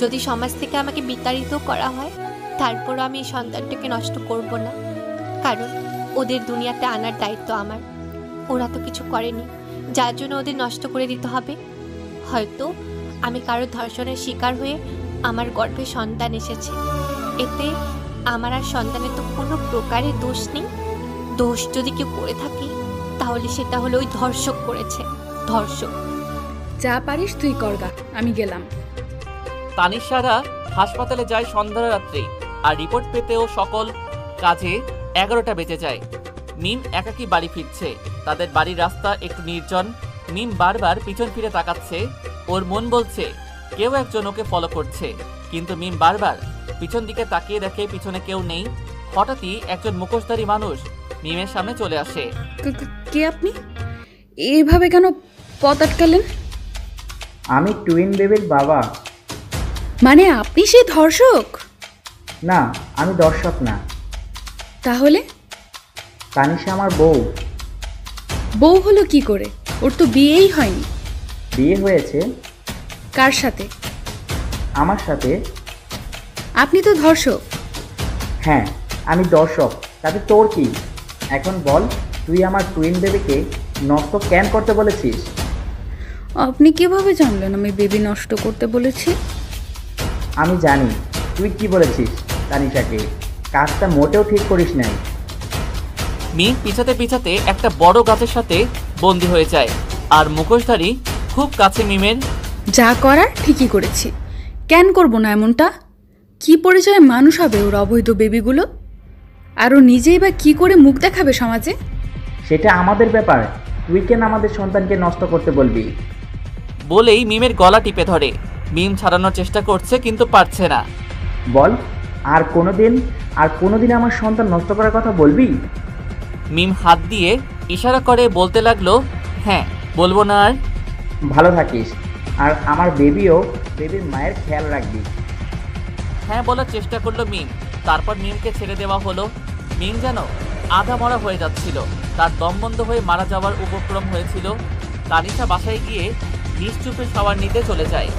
যদি সমাজ থেকে আমাকে বিতাড়িত করা হয় তারপর আমি এই সন্তানটাকে নষ্ট করব না, কারণ ওদের দুনিয়াতে আনার দায়িত্ব আমার। ওরা তো কিছু করেনি যার জন্য ওদের নষ্ট করে দিতে হবে। হয়তো আমি কারো ধর্ষণের শিকার হয়ে আমার গর্ভে সন্তান এসেছে, এতে আমার আর সন্তানের তো কোনো প্রকারের দোষ নেই। দোষ যদি কেউ করে থাকে তাহলে সেটা হলো ওই ধর্ষক করেছে, ধর্ষক। যা পারিস তুই করগা, আমি গেলাম। তানিশারা হাসপাতালে যায় সন্ধ্যা রাত্রি, আর রিপোর্ট পেতেও সকল কাজে 11টা বেজে যায়। মিম একাকী বাড়ি ফিরছে। তাদের বাড়ির রাস্তা একটু নির্জন। মিম বারবার পিছন ফিরে তাকাচ্ছে, ওর মন বলছে কেউ একজন ওকে ফলো করছে, কিন্তু মিম বারবার পিছন দিকে তাকিয়ে দেখে পিছনে কেউ নেই। হঠাৎই একজন মুখোশধারী মানুষ মিমের সামনে চলে আসে। কে আপনি? এইভাবে কেন পথ আটকালেন? আমি টুইন বেবির বাবা। মানে আপনি সেই ধর্ষক? না, আমি দর্শক না। তাহলে? তানিশা আমার বউ। বউ হলো কি করে? ওর তো বিয়েই হয়নি। বিয়ে হয়েছে। কার সাথে? আমার সাথে। আপনি তো ধর্ষক। হ্যাঁ, আমি দর্শক, তাতে তোর কি? এখন বল, তুই আমার টুইন বেবিকে নষ্ট কেন করতে বলেছিস? আপনি কিভাবে জানলেন আমি বেবি নষ্ট করতে বলেছি? আমি জানি তুই কি বলেছিস তানিশাকে। কাজটা মোটেও ঠিক করিস নাই। মিম পিছাতে পিছাতে একটা বড় গাছের সাথে বন্দী হয়ে যায়, আর মুখোশধারী খুব কাছে মিমের। যা করার ঠিকই করেছি, কেন করব না এমনটা? কি পরিচয়ে মানুষ হবে ওর অবৈধ বেবিগুলো? আর ও নিজেই বা কি করে মুখ দেখাবে সমাজে? সেটা আমাদের ব্যাপার, তুই কেন আমাদের সন্তানকে নষ্ট করতে বলবি? বলেই মিমের গলা টিপে ধরে। মিম ছাড়ানোর চেষ্টা করছে কিন্তু পারছে না। বল, আর কোনোদিন আমার সন্তান নষ্ট করার কথা বলবি? মিম হাত দিয়ে ইশারা করে বলতে লাগলো, হ্যাঁ বলবো না আর। ভালো থাকিস, আর আমার বেবির মায়ের খেয়াল রাখবি। হ্যাঁ বলার চেষ্টা করলো মিম। তারপর মিমকে ছেড়ে দেওয়া হলো। মিম যেন আধা মরা হয়ে যাচ্ছিল, তার দম বন্ধ হয়ে মারা যাওয়ার উপক্রম হয়েছিল। তানিশা বাসায় গিয়ে নিশ্চুপে শাওয়ার নিতে চলে যায়।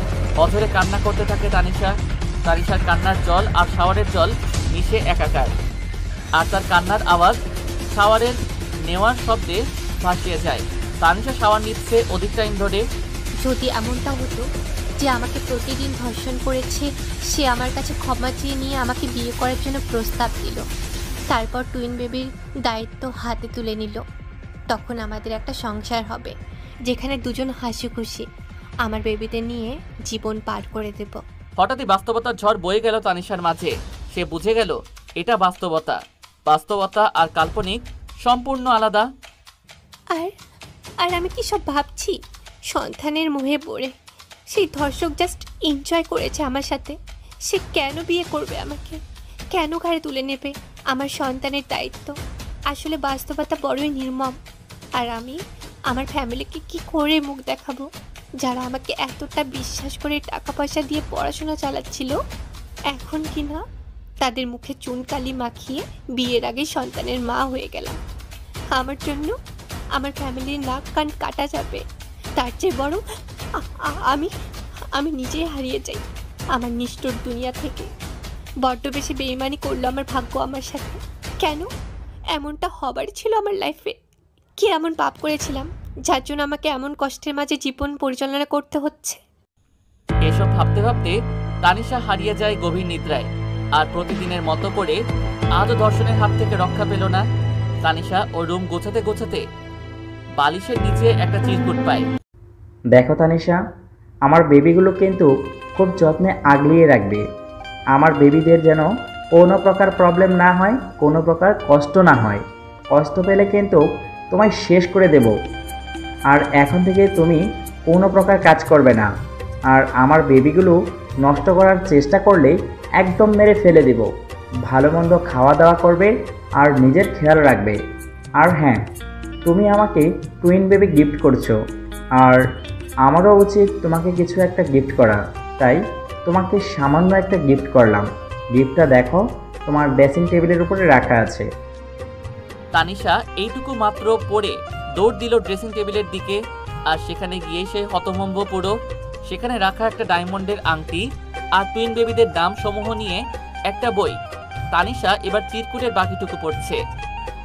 অঝরে কান্না করতে থাকে তানিশা। তানিশার কান্নার জল আর শাওয়ারের জল মিশে একাকার, আর তার কান্নার আওয়াজ শাওয়ারের নেওয়ার শব্দে ভাসিয়ে যায়। তানিশা শাওয়ার নিচ্ছে অধিক টাইম ধরে। যদি এমনটা হতো যে আমাকে প্রতিদিন ধর্ষণ করেছে, সে আমার কাছে ক্ষমা চেয়ে নিয়ে আমাকে বিয়ে করার জন্য প্রস্তাব দিল, তারপর টুইন বেবির দায়িত্ব হাতে তুলে নিল, তখন আমাদের একটা সংসার হবে যেখানে দুজন হাসি খুশি আমার বেবিদের নিয়ে জীবন পার করে দেব। হঠাৎই বাস্তবতার ঝড় বয়ে গেল তানিশার মাঝে। সে বুঝে গেল এটা বাস্তবতা আর কাল্পনিক সম্পূর্ণ আলাদা। আর আমি কি সব ভাবছি? সন্তানের মোহে পড়ে সেই ধর্ষক জাস্ট এনজয় করেছে আমার সাথে। সে কেন বিয়ে করবে আমাকে? কেন ঘাড়ে তুলে নেবে আমার সন্তানের দায়িত্ব? আসলে বাস্তবতা বড়ই নির্মম। আর আমি আমার ফ্যামিলিকে কি করে মুখ দেখাবো, যারা আমাকে এতটা বিশ্বাস করে টাকা পয়সা দিয়ে পড়াশোনা চালাচ্ছিল, এখন কি না তাদের মুখে চুনকালি মাখিয়ে বিয়ের আগে সন্তানের মা হয়ে গেলাম। আমার জন্য আমার ফ্যামিলির নাক কান কাটা যাবে। তার চেয়ে বরং আমি নিজেই হারিয়ে যাই আমার নিষ্ঠুর দুনিয়া থেকে। বড্ড বেশি বেইমানি করলো আমার ভাগ্য আমার সাথে। কেন এমনটা হবার ছিল আমার লাইফে? কি এমন পাপ করেছিলাম যার জন্য আমাকে এমন কষ্টের মাঝে জীবন পরিচালনা করতে হচ্ছে? এসব ভাবতে ভাবতে তানিশা হারিয়ে যায় গভীর নিদ্রায়। আর প্রতিদিনের মতো করে আজও ধর্ষণের হাত থেকে রক্ষা পেল না তানিশা। ও রুম গোছাতে বালিশের নিচে একটা চিরকুট পায়। দেখো তানিশা, আমার বেবিগুলো কিন্তু খুব যত্নে আগলিয়ে রাখবে। আমার বেবিদের যেন কোনো প্রকার প্রবলেম না হয়, কোনো প্রকার কষ্ট না হয়। কষ্ট পেলে কিন্তু তোমায় শেষ করে দেব। আর এখন থেকে তুমি কোনো প্রকার কাজ করবে না। আর আমার বেবিগুলো নষ্ট করার চেষ্টা করলে একদম মেরে ফেলে দেব। ভালো মন্দ খাওয়া দাওয়া করবে আর নিজের খেয়াল রাখবে। আর হ্যাঁ, তুমি আমাকে টুইন বেবি গিফট করছো, আর আমারও উচিত তোমাকে কিছু একটা গিফট করা। তাই তোমাকে সামান্য একটা গিফট করলাম। গিফটটা দেখো, তোমার ড্রেসিং টেবিলের উপরে রাখা আছে। তানিশা এইটুকু মাত্র পরে দৌড় দিল ড্রেসিং টেবিলের দিকে। আর সেখানে গিয়ে সে হতভম্ব পুরো। সেখানে রাখা একটা ডায়মন্ডের আংটি আর টুইন বেবিদের নাম সমূহ নিয়ে একটা বই। তানিশা এবার চিরকুটের বাকিটুকু পড়ছে।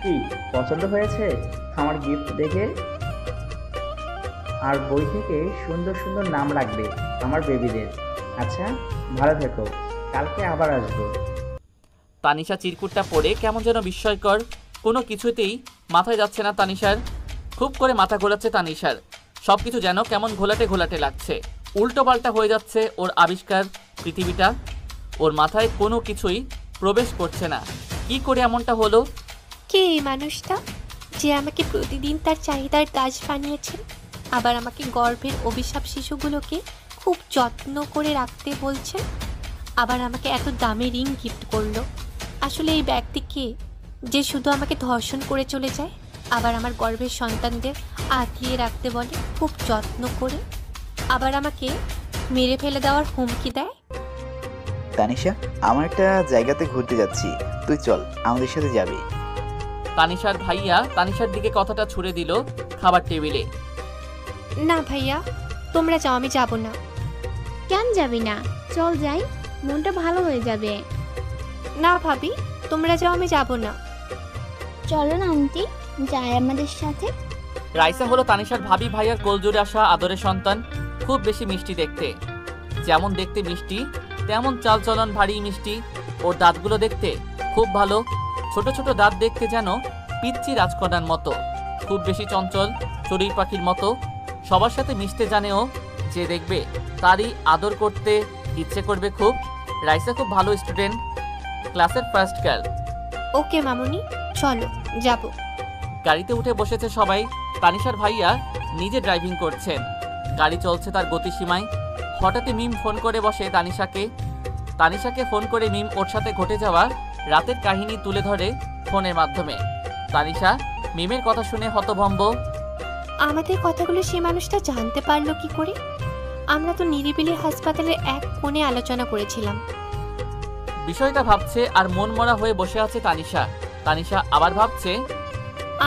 কি পছন্দ হয়েছে আমার গিফট দেখে? আর বই থেকে সুন্দর সুন্দর নাম রাখবে আমার বেবিদের। আচ্ছা, ভালো থেকো, কালকে আবার আসবো। তানিশা চিরকুটটা পড়ে কেমন যেন বিস্ময়কর, কোনো কিছুতেই মাথায় যাচ্ছে না তানিশার। খুব করে মাথা ঘোরাচ্ছে তানিশার। সবকিছু যেন কেমন ঘোলাটে লাগছে, উল্টো পাল্টা হয়ে যাচ্ছে ওর আবিষ্কার পৃথিবীটা। ওর মাথায় কোনো কিছুই প্রবেশ করছে না। কি করে এমনটা হলো? কে এই মানুষটা যে আমাকে প্রতিদিন তার চাহিদার গাছ বানিয়েছে, আবার আমাকে গর্ভের অভিশাপ শিশুগুলোকে খুব যত্ন করে রাখতে বলছে, আবার আমাকে এত দামি রিং গিফট করলো? আসলে এই ব্যক্তি কে যে শুধু আমাকে ধর্ষণ করে চলে যায়, আবার আমার গর্ভের সন্তানদের আগলিয়ে রাখতে বলে খুব যত্ন করে, আবার আমাকে মেরে ফেলে দেওয়ার হুমকি দেয়? তানিশা, আমার একটা জায়গাতে ঘুরতে যাচ্ছি, তুই চল, আমাদের সাথে যাবি। তানিশার ভাইয়া তানিশার দিকে কথাটা ছুড়ে দিল খাবার টেবিলে। না ভাইয়া, তোমরা যাও, আমি যাব না। কেন যাবি না? চল যাই, মনটা ভালো হয়ে যাবে। না ভাবি, তোমরা যাও, আমি যাব না। চলো না আন্টি, যাই আমাদের সাথে। রাইসা হলো তানিশার ভাবি ভাইয়ার কোলজোরে আসা আদরের সন্তান। খুব বেশি মিষ্টি দেখতে, যেমন দেখতে মিষ্টি তেমন চালচলন ভারী মিষ্টি। ওর দাঁতগুলো দেখতে খুব ভালো, ছোট ছোট দাঁত দেখতে যেন পিচ্চি রাজকন্যার মতো। খুব বেশি চঞ্চল, চড়ুই পাখির মতো। সবার সাথে মিশতে জানেও, যে দেখবে তারই আদর করতে ইচ্ছে করবে খুব। রাইসা খুব ভালো স্টুডেন্ট, ক্লাসের ফার্স্ট গার্ল। ওকে মামুনি, চলো যাব। গাড়িতে উঠে বসেছে সবাই। তানিশার ভাইয়া নিজে ড্রাইভিং করছেন। গাড়ি চলছে তার গতিসীমায়। হঠাৎই মিম ফোন করে বসে তানিশাকে ফোন করে মিম ওর সাথে ঘটে যাওয়া রাতের কাহিনী তুলে ধরে ফোনের মাধ্যমে। তানিশা মিমের কথা শুনে হতভম্ব। আমাদের কথাগুলো সে মানুষটা জানতে পারলো কি করে? আমরা তো নিরিবিলি হাসপাতালের এক কোণে আলোচনা করেছিলাম। বিষয়টা ভাবছে আর মন মরা হয়ে বসে আছে তানিশা আবার ভাবছে,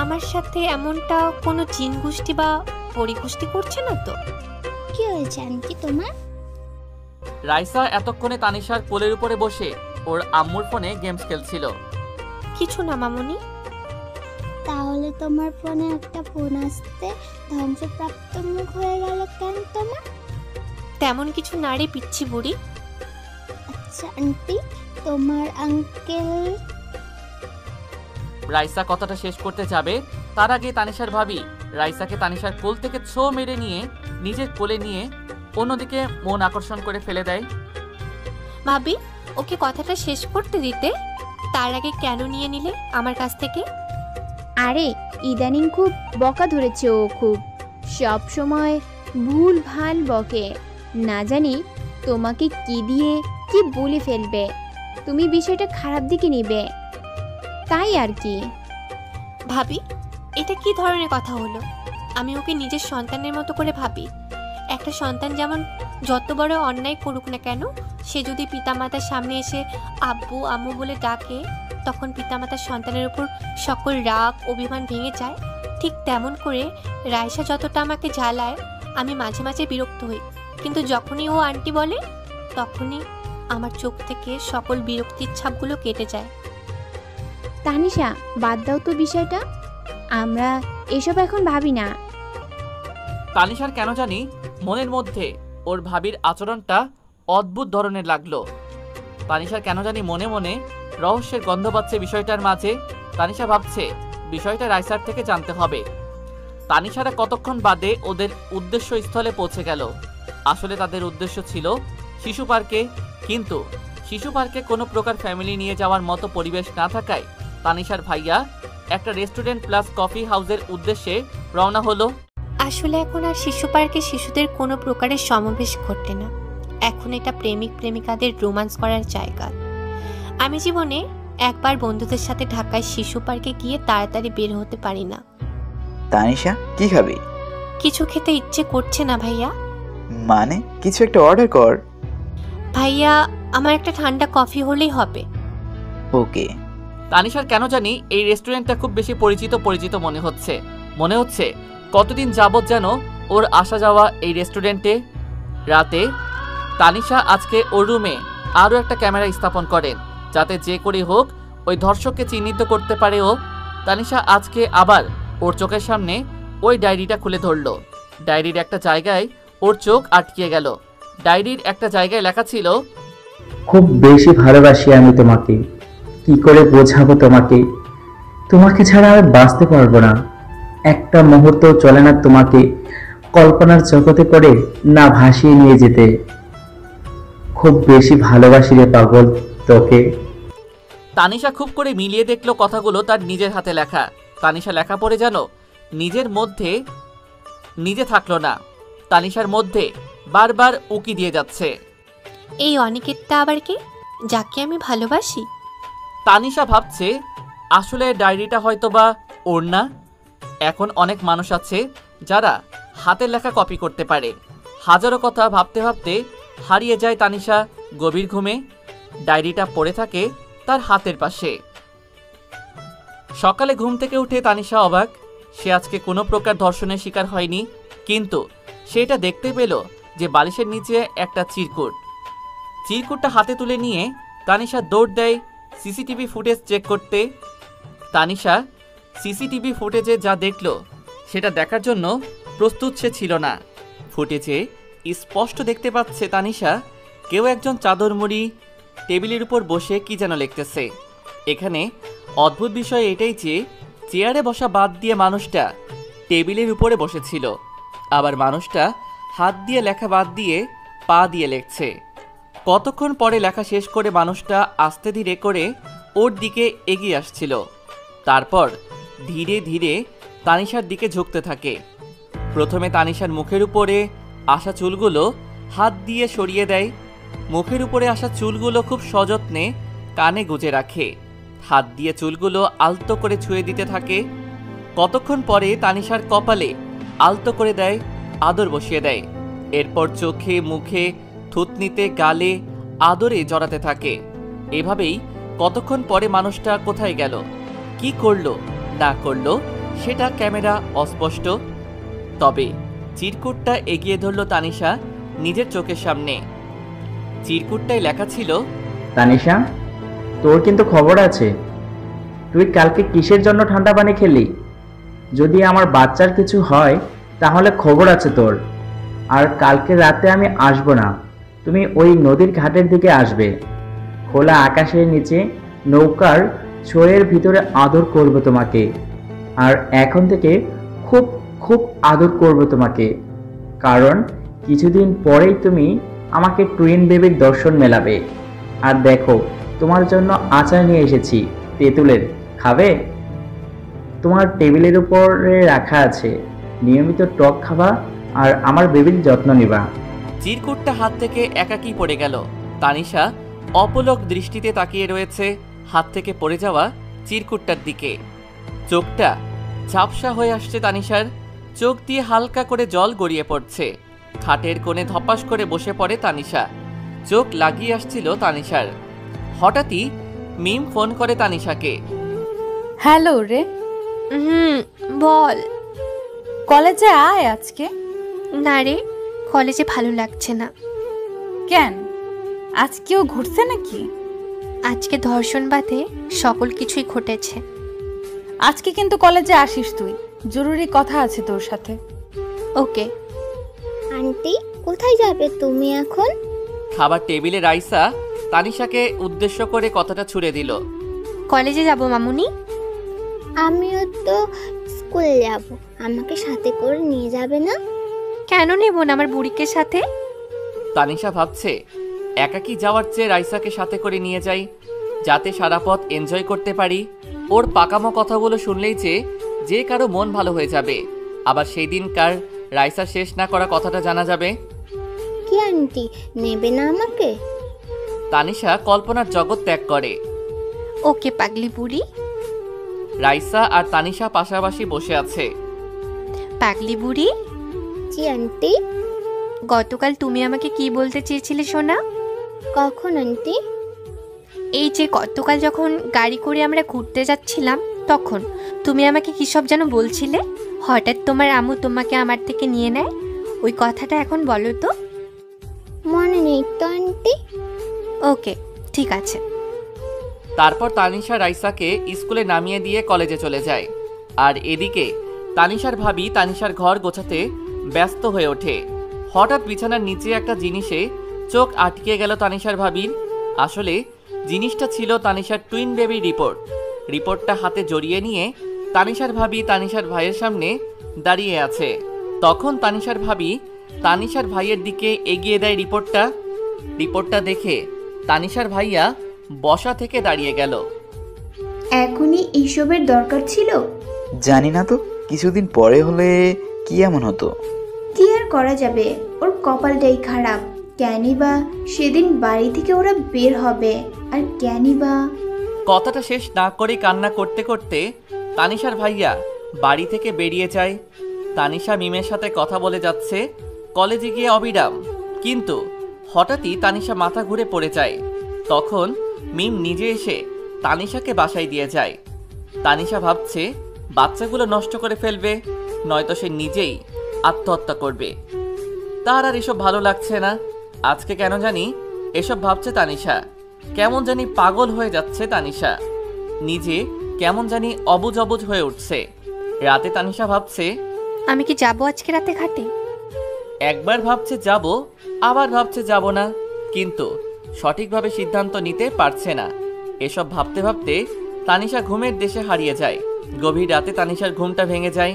আমার সাথে এমনটা কোনো জিন গোষ্ঠী বা পরিগোষ্ঠী করছে না তো? কি হয়েছে আন্টি তোমার? রাইসা এতক্ষণে তানিশার কোলের উপরে বসে ওর আম্মুর ফোনে গেমস খেলছিল। কিছু না মামুনি। তাহলে তোমার ফোনে একটা ফোন আসতে ধ্বংসপ্রাপ্ত মুখ হয়ে গেল কেন তোমার? তেমন কিছু না রে পিচ্ছি বুড়ি। আচ্ছা আন্টি, তোমার আঙ্কেল? রাইসা কথাটা শেষ করতে যাবে তার আগে তানিশার ভাবি রাইসাকে তানিশার কোল থেকে ছো মেরে নিয়ে নিজের কোলে নিয়ে অন্যদিকে মন আকর্ষণ করে ফেলে দেয়। ভাবি, ওকে কথাটা শেষ করতে দিতে। তার আগে কেন নিয়ে নিলে আমার কাছ থেকে? আরে ইদানিং খুব বকা ধরেছে ও, খুব সব সময় ভুল ভাল বকে। না জানি তোমাকে কি দিয়ে কি বলে ফেলবে, তুমি বিষয়টা খারাপ দিকে নিবে, তাই আর কি। ভাবি, এটা কি ধরনের কথা হলো? আমি ওকে নিজের সন্তানের মতো করে ভাবি। একটা সন্তান যেমন যত বড় অন্যায় করুক না কেন, সে যদি পিতামাতার সামনে এসে আব্বু আম্মু বলে ডাকে, তখন পিতামাতার সন্তানের উপর সকল রাগ অভিমান ভেঙে যায়। ঠিক তেমন করে রাইসা যতটা আমাকে জ্বালায়, আমি মাঝে মাঝে বিরক্ত হই। কিন্তু যখনই ও আন্টি বলে, তখনই আমার চোখ থেকে সকল বিরক্তির ছাপগুলো কেটে যায়। তানিশা, বাদ দাও তো বিষয়টা, আমরা এসব এখন ভাবি না। তানিশার কেন জানি মনের মধ্যে ওর ভাবির আচরণটা অদ্ভুত ধরনের লাগলো। তানিশার কেন জানি মনে মনে রহস্যের গন্ধ পাচ্ছে বিষয়টার মাঝে। তানিশা ভাবছে বিষয়টা রাইসার থেকে জানতে হবে। তানিশারা কতক্ষণ বাদে ওদের উদ্দেশ্য স্থলে পৌঁছে গেল। আসলে তাদের উদ্দেশ্য ছিল শিশু পার্কে, কিন্তু শিশু পার্কে কোনো প্রকার ফ্যামিলি নিয়ে যাওয়ার মতো পরিবেশ না থাকায় তানিশার ভাইয়া একটা রেস্টুরেন্ট প্লাস কফি হাউসের উদ্দেশ্যে রওনা হলো। আসলে এখন আর শিশু পার্কে শিশুদের কোনো প্রকারের সমাবেশ ঘটে না। এখন এটা প্রেমিক প্রেমিকাদের রোমান্স করার জায়গা। আমি জীবনে একবার বন্ধুদের সাথে ঢাকায় শিশু পার্কে গিয়ে তাড়াতাড়ি বের হতে পারি না। তানিশা, কি খাবি? কিছু খেতে ইচ্ছে করছে না ভাইয়া। মানে কিছু একটা অর্ডার কর। ভাইয়া, আমার একটা ঠান্ডা কফি হলেই হবে। ওকে। তানিশার কেন জানি এই রেস্টুরেন্টটা খুব বেশি পরিচিত মনে হচ্ছে কতদিন যাবৎ যেন ওর আসা যাওয়া এই রেস্টুরেন্টে। রাতে তানিশা আজকে ওর রুমে আরও একটা ক্যামেরা স্থাপন করেন, যাতে যে করে হোক ওই ধর্ষককে চিহ্নিত করতে পারে ও। তানিশা আজকে আবার ওর চোখের সামনে ওই ডায়েরিটা খুলে ধরল। ডায়েরির একটা জায়গায় ওর চোখ আটকিয়ে গেল। ডায়েরির একটা জায়গায় লেখা ছিল, খুব বেশি ভালোবাসি আমি তোমাকে, কি করে বোঝাবো তোমাকে, তোমাকে ছাড়া আর বাঁচতে পারবো না, একটা মুহূর্ত চলে না তোমাকে কল্পনার জগতে করে না ভাসিয়ে নিয়ে যেতে, খুব বেশি ভালোবাসি রে পাগল তোকে। তানিশা খুব করে মিলিয়ে দেখলো কথাগুলো তার নিজের হাতে লেখা। তানিশা লেখা পড়ে যেন নিজের মধ্যে নিজে থাকলো না, তানিশার মধ্যে বারবার উকি দিয়ে যাচ্ছে। এই অনিকেতটা আবার কে, যাকে আমি ভালোবাসি? তানিশা ভাবছে আসলে ডায়েরিটা হয়তো বা ওর না। এখন অনেক মানুষ আছে যারা হাতের লেখা কপি করতে পারে। হাজারো কথা ভাবতে ভাবতে হারিয়ে যায় তানিশা গভীর ঘুমে। ডায়েরিটা পড়ে থাকে তার হাতের পাশে। সকালে ঘুম থেকে উঠে তানিশা অবাক, সে আজকে কোনো প্রকার ধর্ষণের শিকার হয়নি। কিন্তু সেটা দেখতে পেল যে বালিশের নিচে একটা চিরকুটটা হাতে তুলে নিয়ে তানিশা দৌড় দেয় সিসিটিভি ফুটেজ চেক করতে। তানিশা সিসিটিভি ফুটেজে যা দেখল সেটা দেখার জন্য প্রস্তুত সে ছিল না। ফুটেজে স্পষ্ট দেখতে পাচ্ছে তানিশা কেউ একজন চাদর মুড়ি টেবিলের উপর বসে কি যেন লিখতেছে। এখানে অদ্ভুত বিষয় এটাই যে চেয়ারে বসা বাদ দিয়ে মানুষটা টেবিলের উপরে বসেছিল, আবার মানুষটা হাত দিয়ে লেখা বাদ দিয়ে পা দিয়ে লিখছে। কতক্ষণ পরে লেখা শেষ করে মানুষটা আস্তে ধীরে করে ওর দিকে এগিয়ে আসছিল। তারপর ধীরে ধীরে তানিশার দিকে ঝুঁকতে থাকে। প্রথমে তানিশার মুখের উপরে, আসা চুলগুলো হাত দিয়ে সরিয়ে দেয়। মুখের উপরে আসা চুলগুলো খুব সযত্নে কানে গুজে রাখে। হাত দিয়ে চুলগুলো আলতো করে ছুঁয়ে দিতে থাকে। কতক্ষণ পরে তানিশার কপালে আলতো করে দেয়, আদর বসিয়ে দেয়। এরপর চোখে, মুখে, থুতনিতে, গালে আদরে জড়াতে থাকে। এভাবেই কতক্ষণ পরে মানুষটা কোথায় গেল, কি করলো না করলো সেটা ক্যামেরা অস্পষ্ট। তবে চিরকুটটা এগিয়ে ধরল তানিশা নিজের চোখের সামনে। চিরকুটটায় লেখা ছিল, তানিশা, তোর কিন্তু খবর আছে। তুই কালকে কিসের জন্য ঠান্ডা পানি খেলি? যদি আমার বাচ্চার কিছু হয় তাহলে খবর আছে তোর। আর কালকে রাতে আমি আসবো না, তুমি ওই নদীর ঘাটের দিকে আসবে। খোলা আকাশের নিচে নৌকার ছোঁয়ের ভিতরে আদর করব তোমাকে। আর এখন থেকে খুব খুব আদর করব তোমাকে, কারণ কিছুদিন পরেই তুমি আমাকে টুইন বেবির দর্শন মেলাবে। আর দেখো, তোমার জন্য আচার নিয়ে এসেছি তেঁতুলের, খাবে? তোমার টেবিলের উপরে রাখা আছে। নিয়মিত টক খাবা আর আমার বেবির যত্ন নিবা। চিরকুটটা হাত থেকে একাকী পড়ে গেল। তানিশা অপলক দৃষ্টিতে তাকিয়ে রয়েছে হাত থেকে পড়ে যাওয়া চিরকুটটার দিকে। চোখটা ঝাপসা হয়ে আসছে তানিশার, চোখ দিয়ে হালকা করে জল গড়িয়ে পড়ছে। খাটের কোণে ধপাস করে বসে পড়ে তানিশা। চোখ লাগিয়ে আসছিল তানিশার। হঠাৎই মিম ফোন করে তানিশাকে। হ্যালো রে, বল। কলেজে আয় আজকে। না রে, কলেজে ভালো লাগছে না। কেন, আজ কেউ ঘুরছে নাকি? আজকে ধর্ষণ বাদে সকল কিছুই ঘটেছে। আজকে কিন্তু কলেজে আসিস তুই, জরুরি কথা আছে তোর সাথে। ওকে। আন্টি, কোথায় যাবে তুমি এখন? খাবার টেবিলে রাইসা তানিশাকে উদ্দেশ্য করে কথাটা ছুড়ে দিল। কলেজে যাব মামুনি। আমিও তো স্কুলে যাব, আমাকে সাথে করে নিয়ে যাবে না? কেন নেব না আমার বুড়িকে সাথে? তানিশা ভাবছে একাকী যাওয়ার চেয়ে রাইসাকে সাথে করে নিয়ে যাই, যাতে সারা পথ এনজয় করতে পারি। ওর পাকামো কথাগুলো শুনলেই যে কারো মন ভালো হয়ে যাবে। আবার সেই দিনকার রাইসা শেষ না করা কথাটা জানা যাবে। কি আন্টি, নেবে না আমাকে? তানিশা কল্পনার জগৎ ত্যাগ করে। ওকে পাগলি বুড়ি। রাইসা আর তানিশা পাশাপাশি বসে আছে। পাগলি বুড়ি। জি আন্টি। গতকাল তুমি আমাকে কি বলতে চেয়েছিলে সোনা? কখন আন্টি? এই যে গতকাল যখন গাড়ি করে আমরা ঘুরতে যাচ্ছিলাম, তখন তুমি আমাকে কী সব যেন বলছিলে। হঠাৎ তোমার আম্মু তোমাকে আমার থেকে নিয়ে নেয়, ওই কথাটা এখন বলো তো। মনে নেই তো আন্টি। ওকে, ঠিক আছে। তারপর তানিশা রাইসাকে স্কুলে নামিয়ে দিয়ে কলেজে চলে যায়। আর এদিকে তানিশার ভাবি তানিশার ঘর গোছাতে ব্যস্ত হয়ে ওঠে। হঠাৎ বিছানার নিচে একটা জিনিসে চোখ আটকে গেল তানিশার ভাবির। আসলে জিনিসটা ছিল তানিশার টুইন বেবি রিপোর্ট। রিপোর্টটা হাতে জড়িয়ে নিয়ে তানিশার ভাবি তানিশার ভাইয়ের সামনে দাঁড়িয়ে আছে। তখন তানিশার ভাবি তানিশার ভাইয়ের দিকে এগিয়ে দেয় রিপোর্টটা। রিপোর্টটা দেখে তানিশার ভাইয়া বসা থেকে দাঁড়িয়ে গেল। এখনই এইসবের দরকার ছিল? জানি না তো, কিছুদিন পরে হলে কি এমন হতো। কি আর করা যাবে, ওর কপালটাই খারাপ। কেনই বা সেদিন বাড়ি থেকে ওরা বের হবে, আর কেনই বা। কথাটা শেষ না করে কান্না করতে করতে তানিশার ভাইয়া বাড়ি থেকে বেরিয়ে যায়। তানিশা মিমের সাথে কথা বলে যাচ্ছে কলেজে গিয়ে অবিরাম, কিন্তু হঠাৎই তানিশা মাথা ঘুরে পড়ে যায়। তখন মিম নিজে এসে তানিশাকে বাসায় দিয়ে যায়। তানিশা ভাবছে বাচ্চাগুলো নষ্ট করে ফেলবে, নয়তো সে নিজেই আত্মহত্যা করবে। তার আর এসব ভালো লাগছে না। আজকে কেন জানি এসব ভাবছে তানিশা। কেমন জানি পাগল হয়ে যাচ্ছে তানিশা, নিজে কেমন জানি অবুঝ অবুঝ হয়ে উঠছে। রাতে তানিশা ভাবছে আমি কি যাবো আজকে রাতে ঘাটে? একবার ভাবছে যাব, আবার ভাবছে যাব না, কিন্তু সঠিকভাবে সিদ্ধান্ত নিতে পারছে না। এসব ভাবতে ভাবতে তানিশা ঘুমের দেশে হারিয়ে যায়। গভীর রাতে তানিশার ঘুমটা ভেঙে যায়।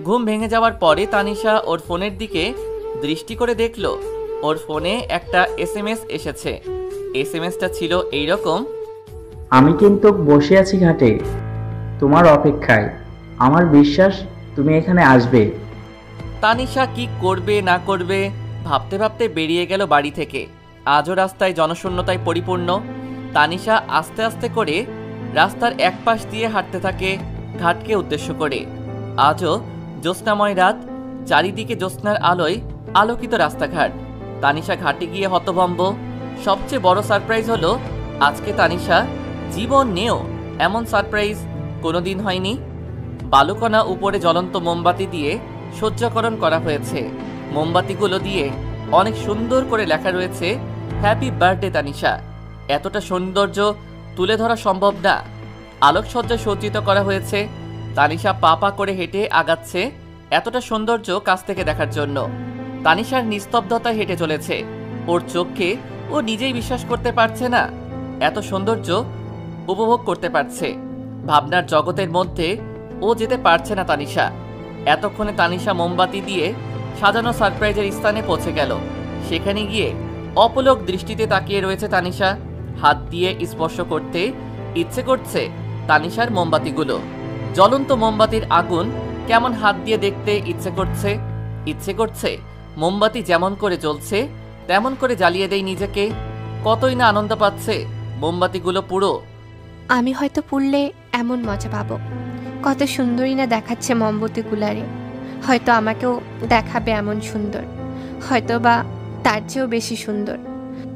ঘুম ভেঙে যাওয়ার পরে তানিশা ওর ফোনের দিকে দৃষ্টি করে দেখল ওর ফোনে একটা SMS এসেছে। SMSটা ছিল এইরকম, আমি কিন্তু বসে আছি ঘাটে তোমার অপেক্ষায়, আমার বিশ্বাস তুমি এখানে আসবে। তানিশা কি করবে না করবে ভাবতে ভাবতে বেরিয়ে গেল বাড়ি থেকে। আজও রাস্তায় জনশূন্যতায় পরিপূর্ণ। তানিশা আস্তে আস্তে করে রাস্তার এক পাশ দিয়ে হাঁটতে থাকে ঘাটকে উদ্দেশ্য করে। আজও জ্যোৎস্নাময় রাত, চারিদিকে জ্যোৎস্নার আলোয় আলোকিত রাস্তাঘাট। তানিশা ঘাটে গিয়ে হতভম্ব। সবচেয়ে বড় সারপ্রাইজ হলো আজকে তানিশা জীবন নেও এমন সারপ্রাইজ কোনোদিন হয়নি। বালুকণা উপরে জ্বলন্ত মোমবাতি দিয়ে সজ্জাকরণ করা হয়েছে। মোমবাতিগুলো দিয়ে অনেক সুন্দর করে লেখা রয়েছে হ্যাপি বার্থডে তানিশা। এতটা সৌন্দর্য তুলে ধরা সম্ভব না। আলোকসজ্জা সজ্জিত করা হয়েছে। তানিশা পা পা করে হেঁটে আগাচ্ছে এতটা সৌন্দর্য কাছ থেকে দেখার জন্য। তানিশার নিস্তব্ধতায় হেঁটে চলেছে। ওর চোখকে ও নিজেই বিশ্বাস করতে পারছে না এত সৌন্দর্য উপভোগ করতে পারছে। ভাবনার জগতের মধ্যে ও যেতে পারছে না তানিশা। এতক্ষণে তানিশা মোমবাতি দিয়ে সাজানো সারপ্রাইজের স্থানে পৌঁছে গেল। সেখানে গিয়ে অপলক দৃষ্টিতে তাকিয়ে রয়েছে তানিশা। হাত দিয়ে স্পর্শ করতে ইচ্ছে করছে তানিশার মোমবাতিগুলো। জ্বলন্ত মোমবাতির আগুন কেমন হাত দিয়ে দেখতে ইচ্ছে করছে মোমবাতি যেমন করে জ্বলছে তেমন করে জ্বালিয়ে দেই নিজেকে। কতই না আনন্দ পাচ্ছে মোমবাতিগুলো পুরো। আমি হয়তো পুড়লে এমন মজা পাবো। কত সুন্দরী না দেখাচ্ছে মোমবাতিগুলারে। হয়তো আমাকেও দেখাবে এমন সুন্দর, হয়তো বা তার চেয়েও বেশি সুন্দর,